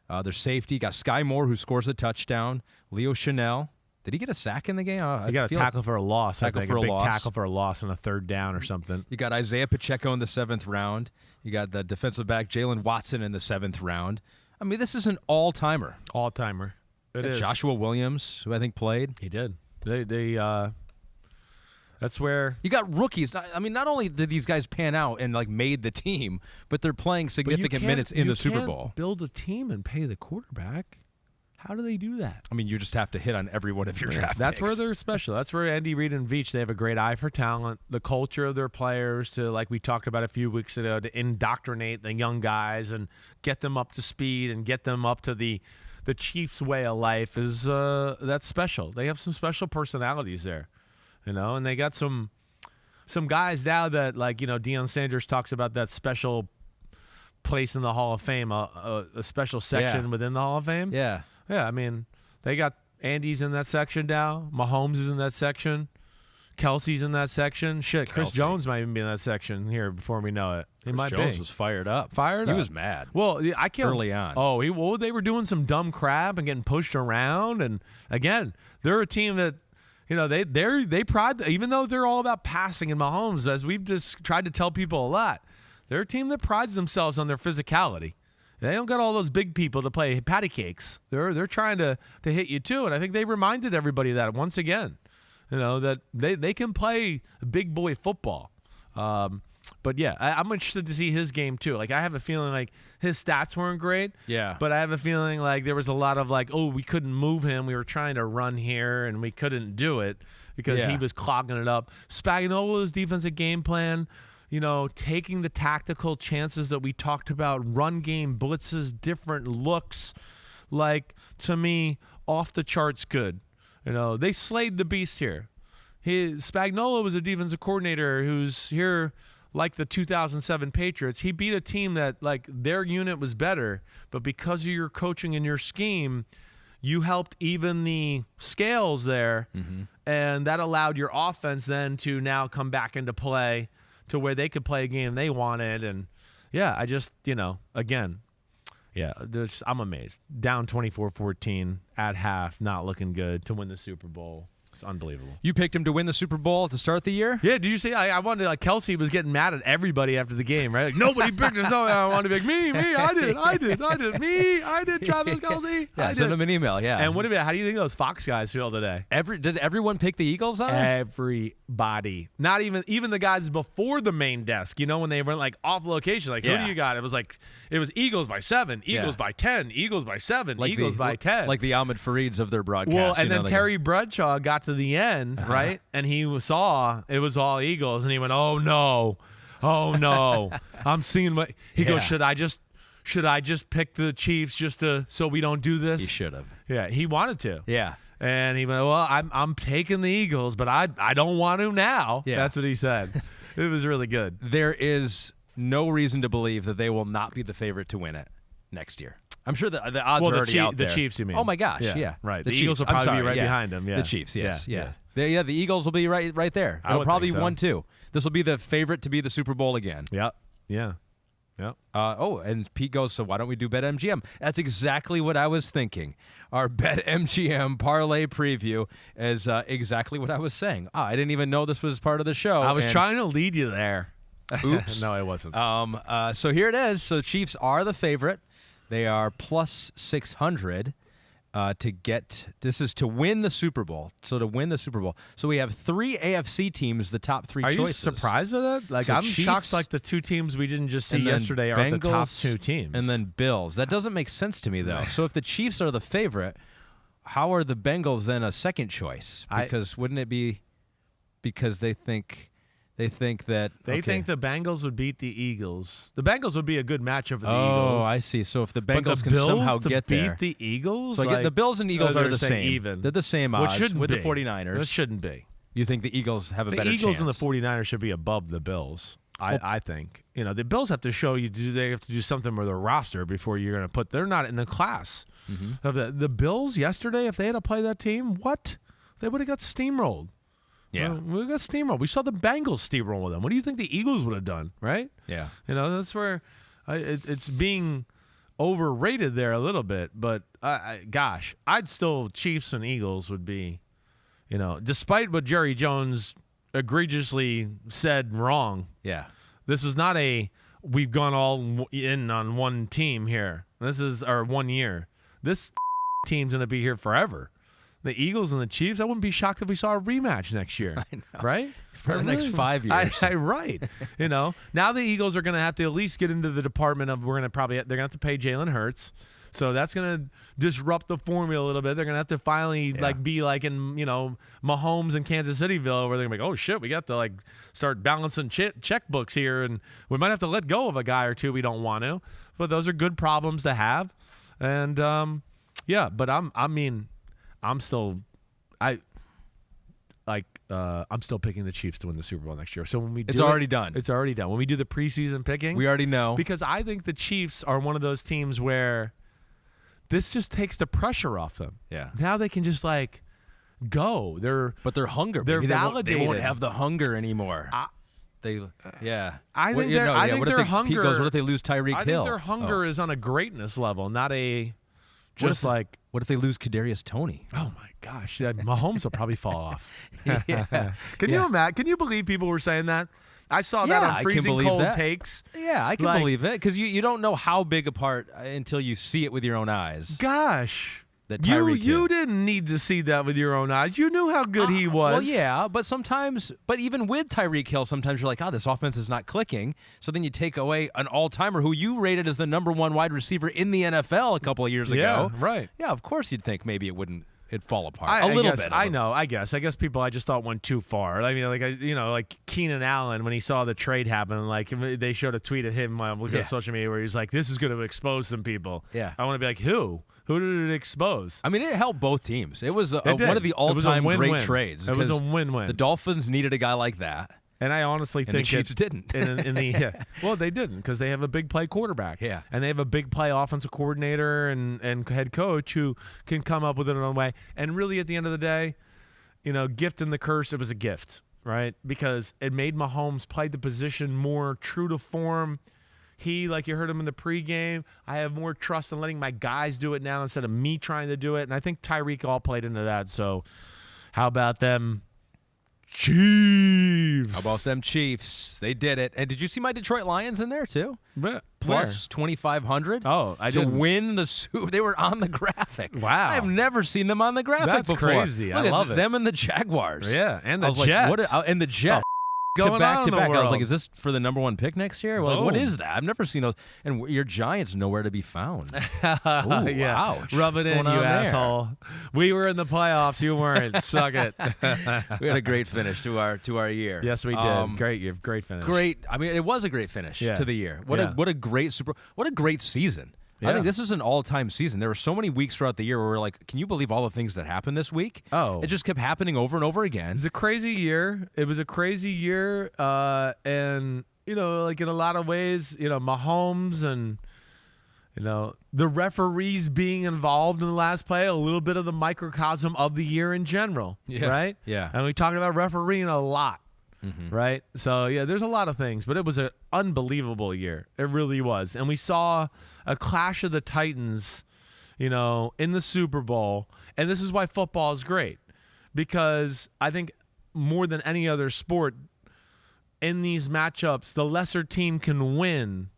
[SPEAKER 1] their safety. You got Sky Moore who scores a touchdown. Leo Chanel. Did he get a sack in the game?
[SPEAKER 2] He got a tackle for a loss.
[SPEAKER 1] Tackle
[SPEAKER 2] I think
[SPEAKER 1] for
[SPEAKER 2] a big
[SPEAKER 1] loss.
[SPEAKER 2] tackle for a loss on a third down or something.
[SPEAKER 1] You got Isaiah Pacheco in the 7th round. You got the defensive back Jalen Watson in the 7th round. I mean, this is an all-timer.
[SPEAKER 2] All-timer. It is.
[SPEAKER 1] Joshua Williams, who I think played.
[SPEAKER 2] He did. That's where
[SPEAKER 1] you got rookies. I mean, not only did these guys pan out and made the team, but they're playing significant minutes in the Super Bowl.
[SPEAKER 2] Build a team and pay the quarterback. How do they do that?
[SPEAKER 1] I mean, you just have to hit on every one of your draft
[SPEAKER 2] That's
[SPEAKER 1] picks.
[SPEAKER 2] where they're special. That's where Andy Reid and Veach, they have a great eye for talent, the culture of their players to, like we talked about a few weeks ago, to indoctrinate the young guys and get them up to speed and get them up to the Chiefs' way of life is that's special. They have some special personalities there, and they got some guys now that, Deion Sanders talks about that special place in the Hall of Fame, a special section within the Hall of Fame.
[SPEAKER 1] Yeah.
[SPEAKER 2] Yeah, I mean, they got Andy's in that section now. Mahomes is in that section. Kelsey's in that section. Shit, Chris Jones might even be in that section here before we know it.
[SPEAKER 1] Chris Jones was fired up.
[SPEAKER 2] He
[SPEAKER 1] was mad.
[SPEAKER 2] Well, I can't.
[SPEAKER 1] Early on.
[SPEAKER 2] Oh, they were doing some dumb crap and getting pushed around. And again, they're a team that, they pride, even though they're all about passing and Mahomes, as we've just tried to tell people a lot, they're a team that prides themselves on their physicality. They don't got all those big people to play patty cakes. They're trying to hit you too, and I think they reminded everybody that once again, that they can play big boy football. But yeah, I'm interested to see his game too. I have a feeling like his stats weren't great.
[SPEAKER 1] Yeah.
[SPEAKER 2] But I have a feeling like there was a lot of we couldn't move him. We were trying to run here and we couldn't do it because he was clogging it up. Spagnuolo's defensive game plan, taking the tactical chances that we talked about, run game blitzes, different looks, to me, off the charts good. They slayed the beast here. Spagnuolo was a defensive coordinator who's here like the 2007 Patriots. He beat a team that, their unit was better, but because of your coaching and your scheme, you helped even the scales there, and that allowed your offense then to now come back into play to where they could play a game they wanted. And, I just, again, I'm amazed. Down 24-14 at half, not looking good to win the Super Bowl. It's unbelievable.
[SPEAKER 1] You picked him to win the Super Bowl to start the year?
[SPEAKER 2] Yeah, did you see? I wanted, Kelsey was getting mad at everybody after the game, right? Nobody picked him. So I wanted to be me, I did, Travis Kelsey.
[SPEAKER 1] Yeah, send him an email, yeah.
[SPEAKER 2] And how do you think those Fox guys feel today?
[SPEAKER 1] Did everyone pick the Eagles on?
[SPEAKER 2] Everybody. Not even the guys before the main desk, when they went off location, who do you got? It was Eagles by 7, Eagles by 10, Eagles by 7, Eagles by 10.
[SPEAKER 1] Like the Ahmed Farids of their broadcast.
[SPEAKER 2] Well, and then Terry Bradshaw got to the end, right? And he saw it was all Eagles, and he went, "Oh no, I'm seeing what." He goes, "Should should I just pick the Chiefs so we don't do this?
[SPEAKER 1] He should have.
[SPEAKER 2] Yeah, he wanted to.
[SPEAKER 1] Yeah.
[SPEAKER 2] And he went, well, I'm taking the Eagles, but I don't want to now.
[SPEAKER 1] Yeah.
[SPEAKER 2] That's what he said. It was really good.
[SPEAKER 1] There is no reason to believe that they will not be the favorite to win it next year. I'm sure the odds are already out there.
[SPEAKER 2] The Chiefs, you mean?
[SPEAKER 1] Oh, my gosh, yeah.
[SPEAKER 2] Right.
[SPEAKER 1] The
[SPEAKER 2] The Eagles will
[SPEAKER 1] Chiefs.
[SPEAKER 2] probably be right behind them. Yeah.
[SPEAKER 1] The Chiefs, yes.
[SPEAKER 2] Yeah.
[SPEAKER 1] The Eagles will be right there.
[SPEAKER 2] I
[SPEAKER 1] It'll
[SPEAKER 2] would
[SPEAKER 1] probably
[SPEAKER 2] think so.
[SPEAKER 1] 1-2. This will be the favorite to be the Super Bowl again.
[SPEAKER 2] Yep. Yeah. Yep.
[SPEAKER 1] And Pete goes, so why don't we do BetMGM? That's exactly what I was thinking. Our BetMGM parlay preview is exactly what I was saying. I didn't even know this was part of the show.
[SPEAKER 2] I was trying to lead you there.
[SPEAKER 1] Oops.
[SPEAKER 2] No, I wasn't.
[SPEAKER 1] So here it is. So Chiefs are the favorite. They are plus 600 to get – this is to win the Super Bowl. So to win the Super Bowl. So we have 3 AFC teams, the top 3 choices.
[SPEAKER 2] Are you surprised with that? Like,
[SPEAKER 1] So
[SPEAKER 2] I'm
[SPEAKER 1] Chiefs,
[SPEAKER 2] shocked like the 2 teams we didn't just see
[SPEAKER 1] and then
[SPEAKER 2] yesterday are the top
[SPEAKER 1] Bengals,
[SPEAKER 2] 2 teams.
[SPEAKER 1] And then Bills. That doesn't make sense to me, though. So if the Chiefs are the favorite, how are the Bengals then a second choice? Because wouldn't it be because they think – They think that
[SPEAKER 2] They think the Bengals would beat the Eagles. The Bengals would be a good matchup for the
[SPEAKER 1] Oh,
[SPEAKER 2] Eagles.
[SPEAKER 1] I see. So if the
[SPEAKER 2] But
[SPEAKER 1] Bengals
[SPEAKER 2] the
[SPEAKER 1] can
[SPEAKER 2] Bills
[SPEAKER 1] somehow
[SPEAKER 2] to
[SPEAKER 1] get
[SPEAKER 2] beat
[SPEAKER 1] there.
[SPEAKER 2] the Eagles?
[SPEAKER 1] So the Bills and Eagles are the same.
[SPEAKER 2] Even.
[SPEAKER 1] They're the same odds with the 49ers.
[SPEAKER 2] It shouldn't be.
[SPEAKER 1] You think the Eagles have a better chance?
[SPEAKER 2] The Eagles and the 49ers should be above the Bills. I think. The Bills have to show you they have to do something with their roster before you're going to put. They're not in the class. Mm-hmm. The Bills yesterday, if they had to play that team, they would have got steamrolled.
[SPEAKER 1] Yeah.
[SPEAKER 2] We got steamrolled. We saw the Bengals steamroll them. What do you think the Eagles would have done, right?
[SPEAKER 1] Yeah.
[SPEAKER 2] That's where it's being overrated there a little bit. But, gosh, Chiefs and Eagles would be, despite what Jerry Jones egregiously said wrong.
[SPEAKER 1] Yeah.
[SPEAKER 2] This was not we've gone all in on one team here. This is our 1 year. This team's going to be here forever. The Eagles and the Chiefs, I wouldn't be shocked if we saw a rematch next year.
[SPEAKER 1] I know.
[SPEAKER 2] Right?
[SPEAKER 1] For the next 5 years.
[SPEAKER 2] Right. Now the Eagles are going to have to at least get into the department of they're going to have to pay Jalen Hurts. So that's going to disrupt the formula a little bit. They're going to have to finally be like in, Mahomes and Kansas Cityville where they're going to be like, oh, shit, we got to start balancing checkbooks here. And we might have to let go of a guy or two we don't want to. But those are good problems to have. And, but I'm still picking the Chiefs to win the Super Bowl next year. So when we do
[SPEAKER 1] It's already done.
[SPEAKER 2] It's already done. When we do the preseason picking,
[SPEAKER 1] We already know.
[SPEAKER 2] because I think the Chiefs are one of those teams where this just takes the pressure off them.
[SPEAKER 1] Yeah.
[SPEAKER 2] Now they can just go.
[SPEAKER 1] But they're hungry.
[SPEAKER 2] They're
[SPEAKER 1] Maybe
[SPEAKER 2] validated.
[SPEAKER 1] They won't have the hunger anymore.
[SPEAKER 2] I
[SPEAKER 1] think
[SPEAKER 2] their hunger.
[SPEAKER 1] Pete goes, what if they lose Tyreek
[SPEAKER 2] I
[SPEAKER 1] Hill?
[SPEAKER 2] think their hunger is on a greatness level, not a just
[SPEAKER 1] What if they lose Kadarius Toney?
[SPEAKER 2] Oh my gosh, Mahomes will probably fall off. Can you imagine? Can you believe people were saying that? I saw that on Freezing Cold Takes.
[SPEAKER 1] Yeah, I can believe it because you don't know how big a part until you see it with your own eyes.
[SPEAKER 2] Gosh.
[SPEAKER 1] That Tyreek
[SPEAKER 2] you didn't need to see that with your own eyes. You knew how good he was.
[SPEAKER 1] Well, yeah, but even with Tyreek Hill, sometimes you're like, this offense is not clicking. So then you take away an all-timer who you rated as the number 1 wide receiver in the NFL a couple of years ago.
[SPEAKER 2] Right.
[SPEAKER 1] Yeah, of course you'd think maybe it'd fall apart a little bit.
[SPEAKER 2] I guess people I just thought went too far. I mean, like Keenan Allen when he saw the trade happen, they showed a tweet of him looking at social media where he's like, "This is going to expose some people."
[SPEAKER 1] Yeah,
[SPEAKER 2] I want to be like, who? Who did it expose?
[SPEAKER 1] I mean, it helped both teams. It was one of the all-time great trades.
[SPEAKER 2] It was a win-win.
[SPEAKER 1] The Dolphins needed a guy like that.
[SPEAKER 2] And I honestly think
[SPEAKER 1] the Chiefs didn't.
[SPEAKER 2] Well, they didn't because they have a big play quarterback.
[SPEAKER 1] Yeah.
[SPEAKER 2] And they have a big play offensive coordinator and head coach who can come up with it in a way. And really, at the end of the day, gift and the curse, it was a gift, right? Because it made Mahomes play the position more true to form. He, like you heard him in the pregame, I have more trust in letting my guys do it now instead of me trying to do it. And I think Tyreek all played into that. So how about them Chiefs?
[SPEAKER 1] How about them Chiefs? They did it. And did you see my Detroit Lions in there too? Plus 2,500.
[SPEAKER 2] Oh, I
[SPEAKER 1] to
[SPEAKER 2] didn't.
[SPEAKER 1] win the Super. They were on the graphic.
[SPEAKER 2] Wow.
[SPEAKER 1] I have never seen them on the graphic
[SPEAKER 2] That's
[SPEAKER 1] before.
[SPEAKER 2] crazy.
[SPEAKER 1] Look
[SPEAKER 2] I
[SPEAKER 1] at
[SPEAKER 2] love it.
[SPEAKER 1] them and the Jaguars.
[SPEAKER 2] Yeah, and the
[SPEAKER 1] I was
[SPEAKER 2] Jets.
[SPEAKER 1] and the Jets.
[SPEAKER 2] going
[SPEAKER 1] to back
[SPEAKER 2] on
[SPEAKER 1] to
[SPEAKER 2] in the
[SPEAKER 1] back.
[SPEAKER 2] world?
[SPEAKER 1] I was like, is this for the number 1 pick next year? Well, like, what
[SPEAKER 2] Boom.
[SPEAKER 1] is that? I've never seen those. And your Giants nowhere to be found. Ooh,
[SPEAKER 2] yeah.
[SPEAKER 1] ouch.
[SPEAKER 2] Rub
[SPEAKER 1] What's
[SPEAKER 2] it in,
[SPEAKER 1] going
[SPEAKER 2] you
[SPEAKER 1] on there?
[SPEAKER 2] asshole. We were in the playoffs. You weren't. Suck it.
[SPEAKER 1] We had a great finish to our year.
[SPEAKER 2] Yes, we did. Great finish.
[SPEAKER 1] Great. I mean, it was a great finish to the year. What a great what a great season.
[SPEAKER 2] Yeah.
[SPEAKER 1] I think this is an all-time season. There were so many weeks throughout the year where we're like, can you believe all the things that happened this week?
[SPEAKER 2] Oh.
[SPEAKER 1] It just kept happening over and over again.
[SPEAKER 2] It was a crazy year. And, like in a lot of ways, Mahomes and, the referees being involved in the last play, a little bit of the microcosm of the year in general, right?
[SPEAKER 1] Yeah.
[SPEAKER 2] And we talked about refereeing a lot, right? So, yeah, there's a lot of things, but it was an unbelievable year. It really was. And we saw a clash of the Titans, in the Super Bowl. And this is why football is great, because I think more than any other sport in these matchups, the lesser team can win,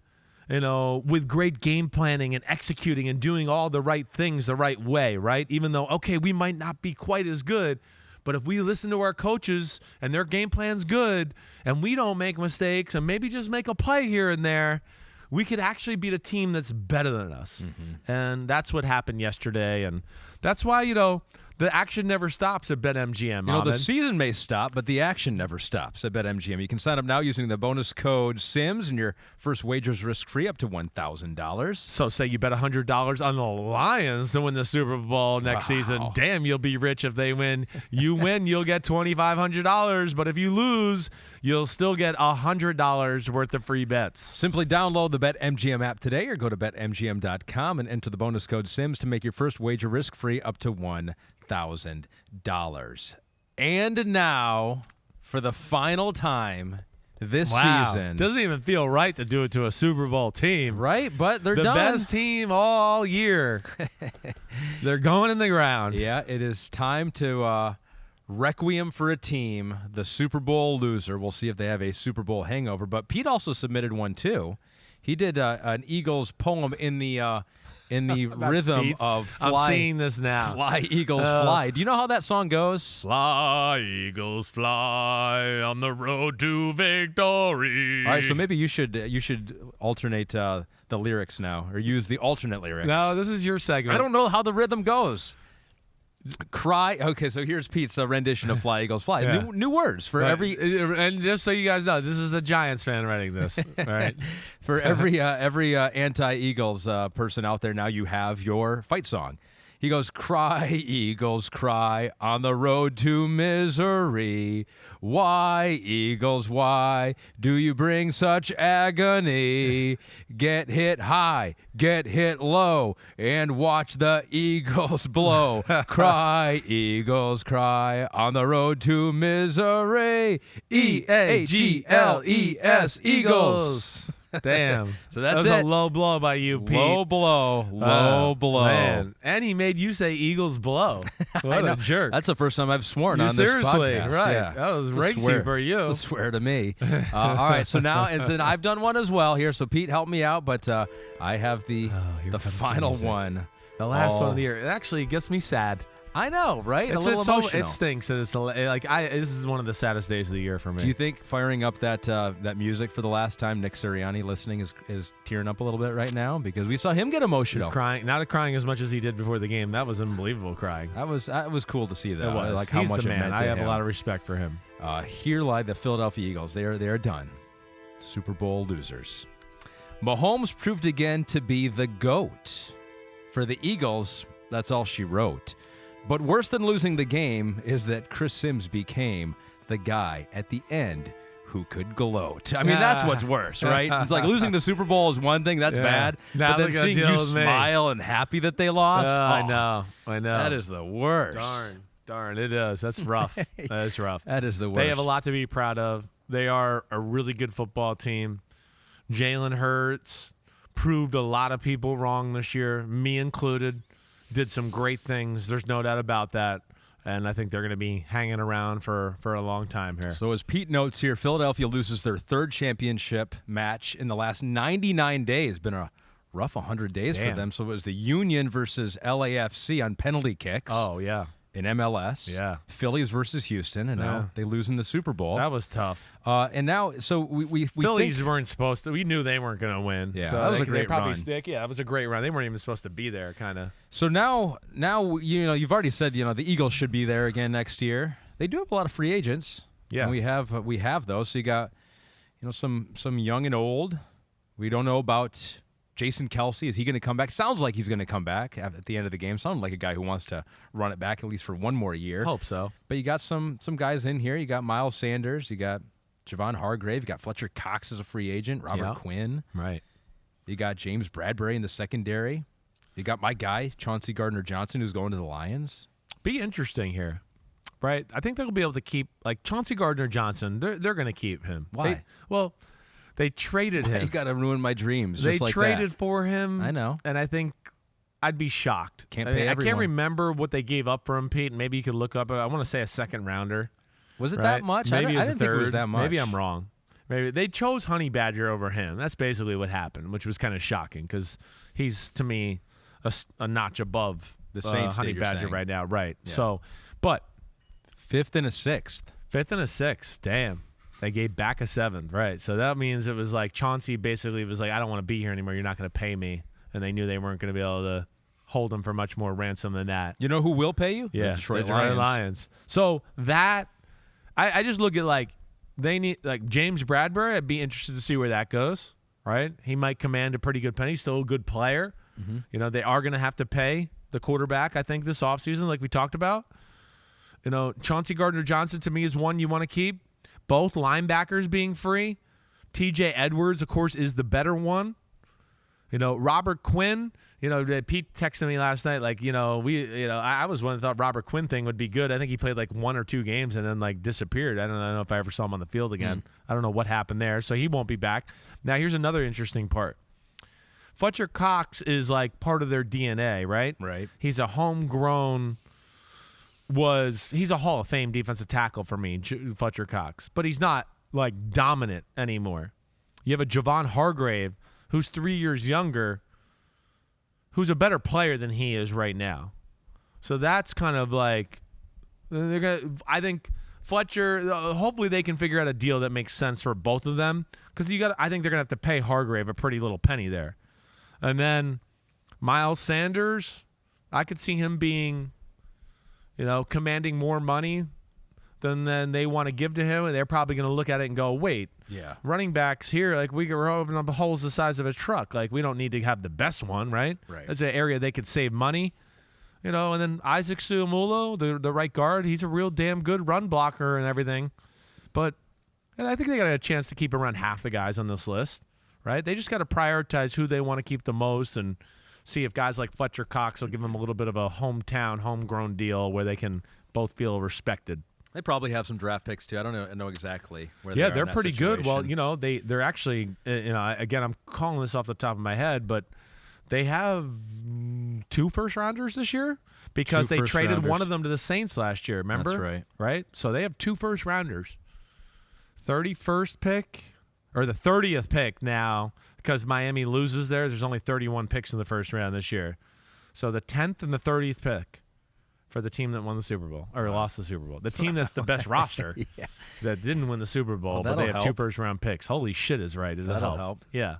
[SPEAKER 2] with great game planning and executing and doing all the right things the right way, right? Even though, okay, we might not be quite as good, but if we listen to our coaches and their game plan's good and we don't make mistakes and maybe just make a play here and there, we could actually beat a team that's better than us. And that's what happened yesterday. And that's why, the action never stops at BetMGM.
[SPEAKER 1] The season may stop, but the action never stops at BetMGM. You can sign up now using the bonus code SIMS, and your first wager is risk-free up to $1,000.
[SPEAKER 2] So say you bet $100 on the Lions to win the Super Bowl next season. Damn, you'll be rich if they win. You win, you'll get $2,500. But if you lose, you'll still get $100 worth of free bets.
[SPEAKER 1] Simply download the BetMGM app today or go to BetMGM.com and enter the bonus code SIMS to make your first wager risk-free up to $1,000. And now, for the final time this season.
[SPEAKER 2] Doesn't even feel right to do it to a Super Bowl team.
[SPEAKER 1] Right? But they're
[SPEAKER 2] the
[SPEAKER 1] done.
[SPEAKER 2] best team all year. They're going in the ground.
[SPEAKER 1] Yeah, it is time to Requiem for a team, the Super Bowl loser. We'll see if they have a Super Bowl hangover. But Pete also submitted one, too. He did an Eagles poem in the rhythm
[SPEAKER 2] Speeds.
[SPEAKER 1] of Fly.
[SPEAKER 2] I'm seeing this now.
[SPEAKER 1] Fly, Eagles, fly. Do you know how that song goes?
[SPEAKER 2] Fly, Eagles, fly on the road to victory.
[SPEAKER 1] All right, so maybe you should alternate the lyrics now, or use the alternate lyrics.
[SPEAKER 2] No, this is your segment.
[SPEAKER 1] I don't know how the rhythm goes. Cry. Okay, so here's Pete's rendition of Fly, Eagles, Fly.
[SPEAKER 2] Yeah.
[SPEAKER 1] New words for every.
[SPEAKER 2] And just so you guys know, this is a Giants fan writing this. All right.
[SPEAKER 1] For every anti-Eagles person out there now, you have your fight song. He goes, cry, Eagles, cry, on the road to misery. Why, Eagles, why do you bring such agony? Get hit high, get hit low, and watch the Eagles blow. Cry, Eagles, cry, on the road to misery. E-A-G-L-E-S, Eagles.
[SPEAKER 2] Damn.
[SPEAKER 1] So that's
[SPEAKER 2] a low blow by you, Pete.
[SPEAKER 1] Low blow.
[SPEAKER 2] Man. And he made you say Eagles blow. What a jerk.
[SPEAKER 1] That's the first time I've sworn
[SPEAKER 2] You
[SPEAKER 1] on this
[SPEAKER 2] seriously,
[SPEAKER 1] podcast.
[SPEAKER 2] right.
[SPEAKER 1] Yeah.
[SPEAKER 2] That was
[SPEAKER 1] It's a
[SPEAKER 2] racy
[SPEAKER 1] swear.
[SPEAKER 2] for you.
[SPEAKER 1] It's a swear to me. All right, so now, and then I've done one as well here, so Pete, help me out, but I have the final one.
[SPEAKER 2] The last one of the year. It actually gets me sad.
[SPEAKER 1] I know, right?
[SPEAKER 2] It's
[SPEAKER 1] a little emotional.
[SPEAKER 2] It stinks, and it's this is one of the saddest days of the year for me.
[SPEAKER 1] Do you think firing up that music for the last time, Nick Sirianni listening is tearing up a little bit right now? Because we saw him get emotional.
[SPEAKER 2] Crying, not crying as much as he did before the game. That was unbelievable crying.
[SPEAKER 1] That was cool to see that.
[SPEAKER 2] It was.
[SPEAKER 1] Like how
[SPEAKER 2] He's
[SPEAKER 1] much
[SPEAKER 2] the
[SPEAKER 1] it
[SPEAKER 2] man.
[SPEAKER 1] meant to
[SPEAKER 2] I have
[SPEAKER 1] him.
[SPEAKER 2] a lot of respect for him.
[SPEAKER 1] Here lie the Philadelphia Eagles. They are done. Super Bowl losers. Mahomes proved again to be the GOAT. For the Eagles, that's all she wrote. But worse than losing the game is that Chris Simms became the guy at the end who could gloat. I mean, that's what's worse, right? It's like losing the Super Bowl is one thing, that's bad.
[SPEAKER 2] Now
[SPEAKER 1] but then seeing you smile and happy that they lost,
[SPEAKER 2] I know.
[SPEAKER 1] That is the worst.
[SPEAKER 2] Darn, it is. That's rough. That is rough.
[SPEAKER 1] That is the worst.
[SPEAKER 2] They have a lot to be proud of. They are a really good football team. Jalen Hurts proved a lot of people wrong this year, me included. Did some great things. There's no doubt about that. And I think they're going to be hanging around for a long time here.
[SPEAKER 1] So as Pete notes here, Philadelphia loses their third championship match in the last 99 days. Been a rough 100 days for them. So it was the Union versus LAFC on penalty kicks.
[SPEAKER 2] Oh, yeah.
[SPEAKER 1] in MLS.
[SPEAKER 2] Yeah.
[SPEAKER 1] Phillies versus Houston, and now they lose in the Super Bowl.
[SPEAKER 2] That was tough.
[SPEAKER 1] And now, so we
[SPEAKER 2] Phillies weren't supposed to. We knew they weren't going to win.
[SPEAKER 1] Yeah,
[SPEAKER 2] so
[SPEAKER 1] that was a great
[SPEAKER 2] probably
[SPEAKER 1] run.
[SPEAKER 2] Stick. Yeah, it was a great run. They weren't even supposed to be there, kind of.
[SPEAKER 1] So now you've already said the Eagles should be there again next year. They do have a lot of free agents.
[SPEAKER 2] Yeah,
[SPEAKER 1] and we have those. So you got some young and old. We don't know about Jason Kelce. Is he going to come back? Sounds like he's going to come back at the end of the game. Sounds like a guy who wants to run it back at least for one more year.
[SPEAKER 2] Hope so.
[SPEAKER 1] But you got some guys in here. You got Miles Sanders. You got Javon Hargrave. You got Fletcher Cox as a free agent. Robert Quinn.
[SPEAKER 2] Right.
[SPEAKER 1] You got James Bradberry in the secondary. You got my guy, Chauncey Gardner-Johnson, who's going to the Lions.
[SPEAKER 2] Be interesting here. Right? I think they'll be able to keep, like, Chauncey Gardner-Johnson. They're going to keep him.
[SPEAKER 1] Why?
[SPEAKER 2] They traded him.
[SPEAKER 1] You got to ruin my dreams.
[SPEAKER 2] They
[SPEAKER 1] just like
[SPEAKER 2] traded
[SPEAKER 1] that.
[SPEAKER 2] for him.
[SPEAKER 1] I know.
[SPEAKER 2] And I think I'd be shocked.
[SPEAKER 1] Can't
[SPEAKER 2] I
[SPEAKER 1] pay everyone.
[SPEAKER 2] I can't remember what they gave up for him, Pete. Maybe you could look up. I want to say a second rounder.
[SPEAKER 1] Was it
[SPEAKER 2] right?
[SPEAKER 1] that much?
[SPEAKER 2] Maybe
[SPEAKER 1] I didn't think it was that much.
[SPEAKER 2] Maybe I'm wrong. Maybe they chose Honey Badger over him. That's basically what happened, which was kind of shocking because he's, to me, a notch above
[SPEAKER 1] the Saints.
[SPEAKER 2] Honey Badger
[SPEAKER 1] saying.
[SPEAKER 2] right now. Right.
[SPEAKER 1] Yeah.
[SPEAKER 2] So, but
[SPEAKER 1] 5th and a 6th.
[SPEAKER 2] 5th and a 6th. Damn. They gave back a 7th, right? So that means it was like Chauncey basically was like, I don't want to be here anymore. You're not going to pay me. And they knew they weren't going to be able to hold him for much more ransom than that.
[SPEAKER 1] You know who will pay you?
[SPEAKER 2] Yeah,
[SPEAKER 1] the Detroit
[SPEAKER 2] Lions. So that, I just look at like, they need, like James Bradberry, I'd be interested to see where that goes, right? He might command a pretty good penny. He's still a good player. Mm-hmm. They are going to have to pay the quarterback, I think, this offseason, like we talked about. Chauncey Gardner-Johnson, to me, is one you want to keep. Both linebackers being free. TJ Edwards, of course, is the better one. Robert Quinn, Pete texted me last night, like, I was one that thought Robert Quinn thing would be good. I think he played like 1 or 2 games and then like disappeared. I don't know if I ever saw him on the field again. I don't know what happened there. So he won't be back. Now, here's another interesting part. Fletcher Cox is like part of their DNA, right?
[SPEAKER 1] Right.
[SPEAKER 2] He's a homegrown... he's a Hall of Fame defensive tackle for me, Fletcher Cox. But he's not, like, dominant anymore. You have a Javon Hargrave, who's 3 years younger, who's a better player than he is right now. So that's kind of like, I think Fletcher, hopefully they can figure out a deal that makes sense for both of them. Because I think they're going to have to pay Hargrave a pretty little penny there. And then Miles Sanders, I could see him being... commanding more money than they want to give to him, and they're probably going to look at it and go, wait, running backs here, like we're opening up holes the size of a truck. Like we don't need to have the best one, right?
[SPEAKER 1] Right.
[SPEAKER 2] That's an area they could save money, and then Isaac Suamulo, the right guard, he's a real damn good run blocker and everything. But I think they got a chance to keep around half the guys on this list, right? They just got to prioritize who they want to keep the most and see if guys like Fletcher Cox will give them a little bit of a homegrown deal where they can both feel respected.
[SPEAKER 1] They probably have some draft picks too. I don't know exactly where they are.
[SPEAKER 2] Yeah, they're
[SPEAKER 1] in that
[SPEAKER 2] pretty
[SPEAKER 1] situation.
[SPEAKER 2] good. Well, they're actually, again, I'm calling this off the top of my head, but they have 2 first-rounders this year because they traded one of them to the Saints last year, remember?
[SPEAKER 1] That's right.
[SPEAKER 2] Right? So they have 2 first-rounders. 31st pick, or the 30th pick now, because Miami loses there's only 31 picks in the first round this year. So the 10th and the 30th pick for the team that won the Super Bowl, or lost the Super Bowl. The team that's the best roster that didn't win the Super Bowl, but they have 2 first-round picks. Holy shit is right.
[SPEAKER 1] That'll help.
[SPEAKER 2] Yeah.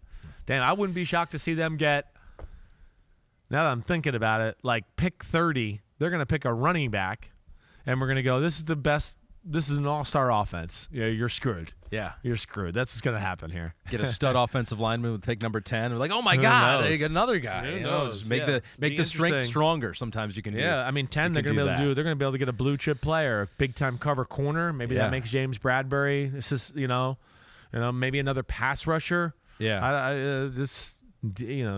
[SPEAKER 2] Damn, I wouldn't be shocked to see them get, now that I'm thinking about it, like pick 30, they're going to pick a running back, and we're going to go, this is the best. This is an all-star offense. Yeah, you're screwed.
[SPEAKER 1] Yeah.
[SPEAKER 2] You're screwed. That's what's going to happen here.
[SPEAKER 1] Get a stud offensive lineman with pick number 10. We're like, oh, my God, they get another guy.
[SPEAKER 2] Who knows?
[SPEAKER 1] Just make the strength stronger. Sometimes you can do.
[SPEAKER 2] Yeah, I mean, 10, they're going to be able to do. They're going to be able to get a blue-chip player, big-time cover corner. Maybe that makes James Bradberry. This is, maybe another pass rusher.
[SPEAKER 1] Yeah.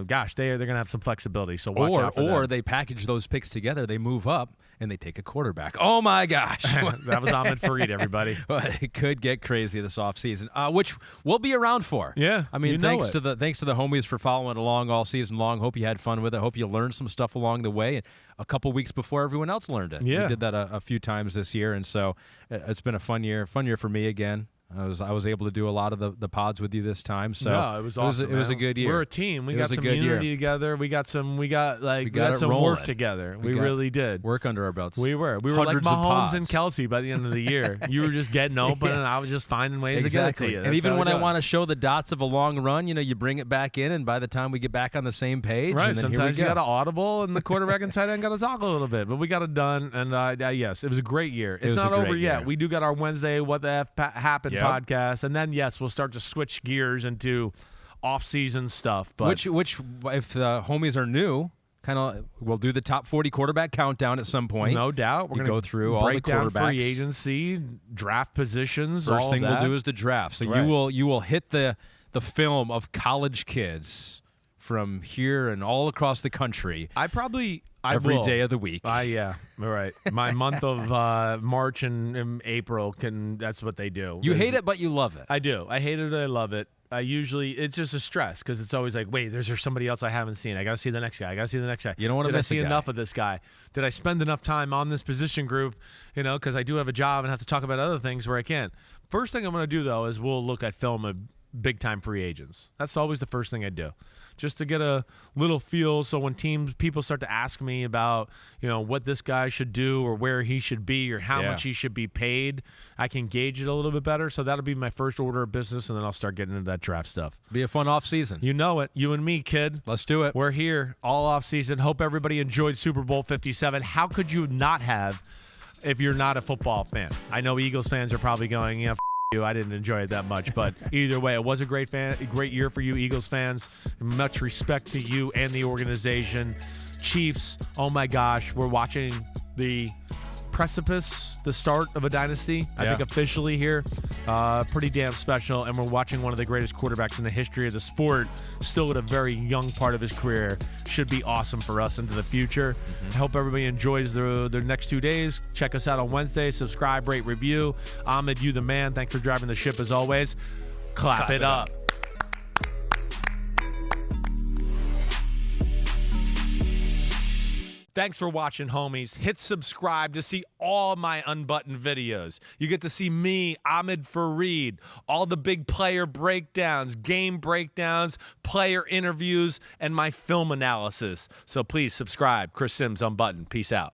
[SPEAKER 2] Gosh, they're going to have some flexibility. So watch out for
[SPEAKER 1] them. They package those picks together. They move up and they take a quarterback. Oh my gosh,
[SPEAKER 2] that was Ahmed Reid, everybody.
[SPEAKER 1] It could get crazy this offseason, which we'll be around for.
[SPEAKER 2] Yeah,
[SPEAKER 1] I mean, thanks to the homies for following along all season long. Hope you had fun with it. Hope you learned some stuff along the way. And a couple weeks before everyone else learned it.
[SPEAKER 2] Yeah,
[SPEAKER 1] we did that a few times this year, and so it's been a fun year for me again. I was able to do a lot of the pods with you this time. So
[SPEAKER 2] yeah, it was awesome.
[SPEAKER 1] It was a good year.
[SPEAKER 2] We're a team. We got some unity together. We got some work together. We really did.
[SPEAKER 1] Work under our belts.
[SPEAKER 2] We were like Mahomes and Kelsey by the end of the year. You were just getting open, and I was just finding ways to get it to you.
[SPEAKER 1] And even when I want to show the dots of a long run, you bring it back in, and by the time we get back on the same page,
[SPEAKER 2] right?
[SPEAKER 1] And then
[SPEAKER 2] sometimes
[SPEAKER 1] here we
[SPEAKER 2] you got to audible, and the quarterback and tight end got to talk a little bit, but we got it done. And yes, it was a great year. It's not over yet. We do got our Wednesday What the F Happened podcast, and then yes, we'll start to switch gears into off-season stuff. But
[SPEAKER 1] which if the homies are new, we'll do the top 40 quarterback countdown at some point.
[SPEAKER 2] No doubt. We're going to
[SPEAKER 1] go through all the quarterbacks,
[SPEAKER 2] down free agency, draft positions.
[SPEAKER 1] First thing
[SPEAKER 2] we'll
[SPEAKER 1] do is the draft. So you will hit the film of college kids from here and all across the country. Every day of the week.
[SPEAKER 2] Yeah, all right. My month of March and April that's what they do.
[SPEAKER 1] You hate it, but you love it.
[SPEAKER 2] I do. I hate it, I love it. It's just a stress because it's always like, wait, there's somebody else I haven't seen. I got to see the next guy. You don't want to miss a guy. Did I see enough of this guy? Did I spend enough time on this position group? Because I do have a job and have to talk about other things where I can't. First thing I'm going to do, though, is we'll look at film of big-time free agents. That's always the first thing I do, just to get a little feel. So when people start to ask me about, what this guy should do or where he should be or how much he should be paid, I can gauge it a little bit better. So that'll be my first order of business, and then I'll start getting into that draft stuff.
[SPEAKER 1] Be a fun off season.
[SPEAKER 2] You know it. You and me, kid.
[SPEAKER 1] Let's do it.
[SPEAKER 2] We're here all off season. Hope everybody enjoyed Super Bowl 57. How could you not have if you're not a football fan? I know Eagles fans are probably going, yeah, I didn't enjoy it that much, but either way, it was a great year for you Eagles fans. Much respect to you and the organization. Chiefs, oh my gosh, we're watching the precipice, the start of a dynasty, I think officially here. Pretty damn special, and we're watching one of the greatest quarterbacks in the history of the sport, still at a very young part of his career. Should be awesome for us into the future. I hope everybody enjoys the next 2 days. Check us out on Wednesday. Subscribe, rate, review. Ahmed, you the man. Thanks for driving the ship as always. Clap it up. Thanks for watching, homies. Hit subscribe to see all my unbuttoned videos. You get to see me, Ahmed, for Reid, all the big player breakdowns, game breakdowns, player interviews, and my film analysis. So please subscribe. Chris Simms Unbuttoned. Peace out.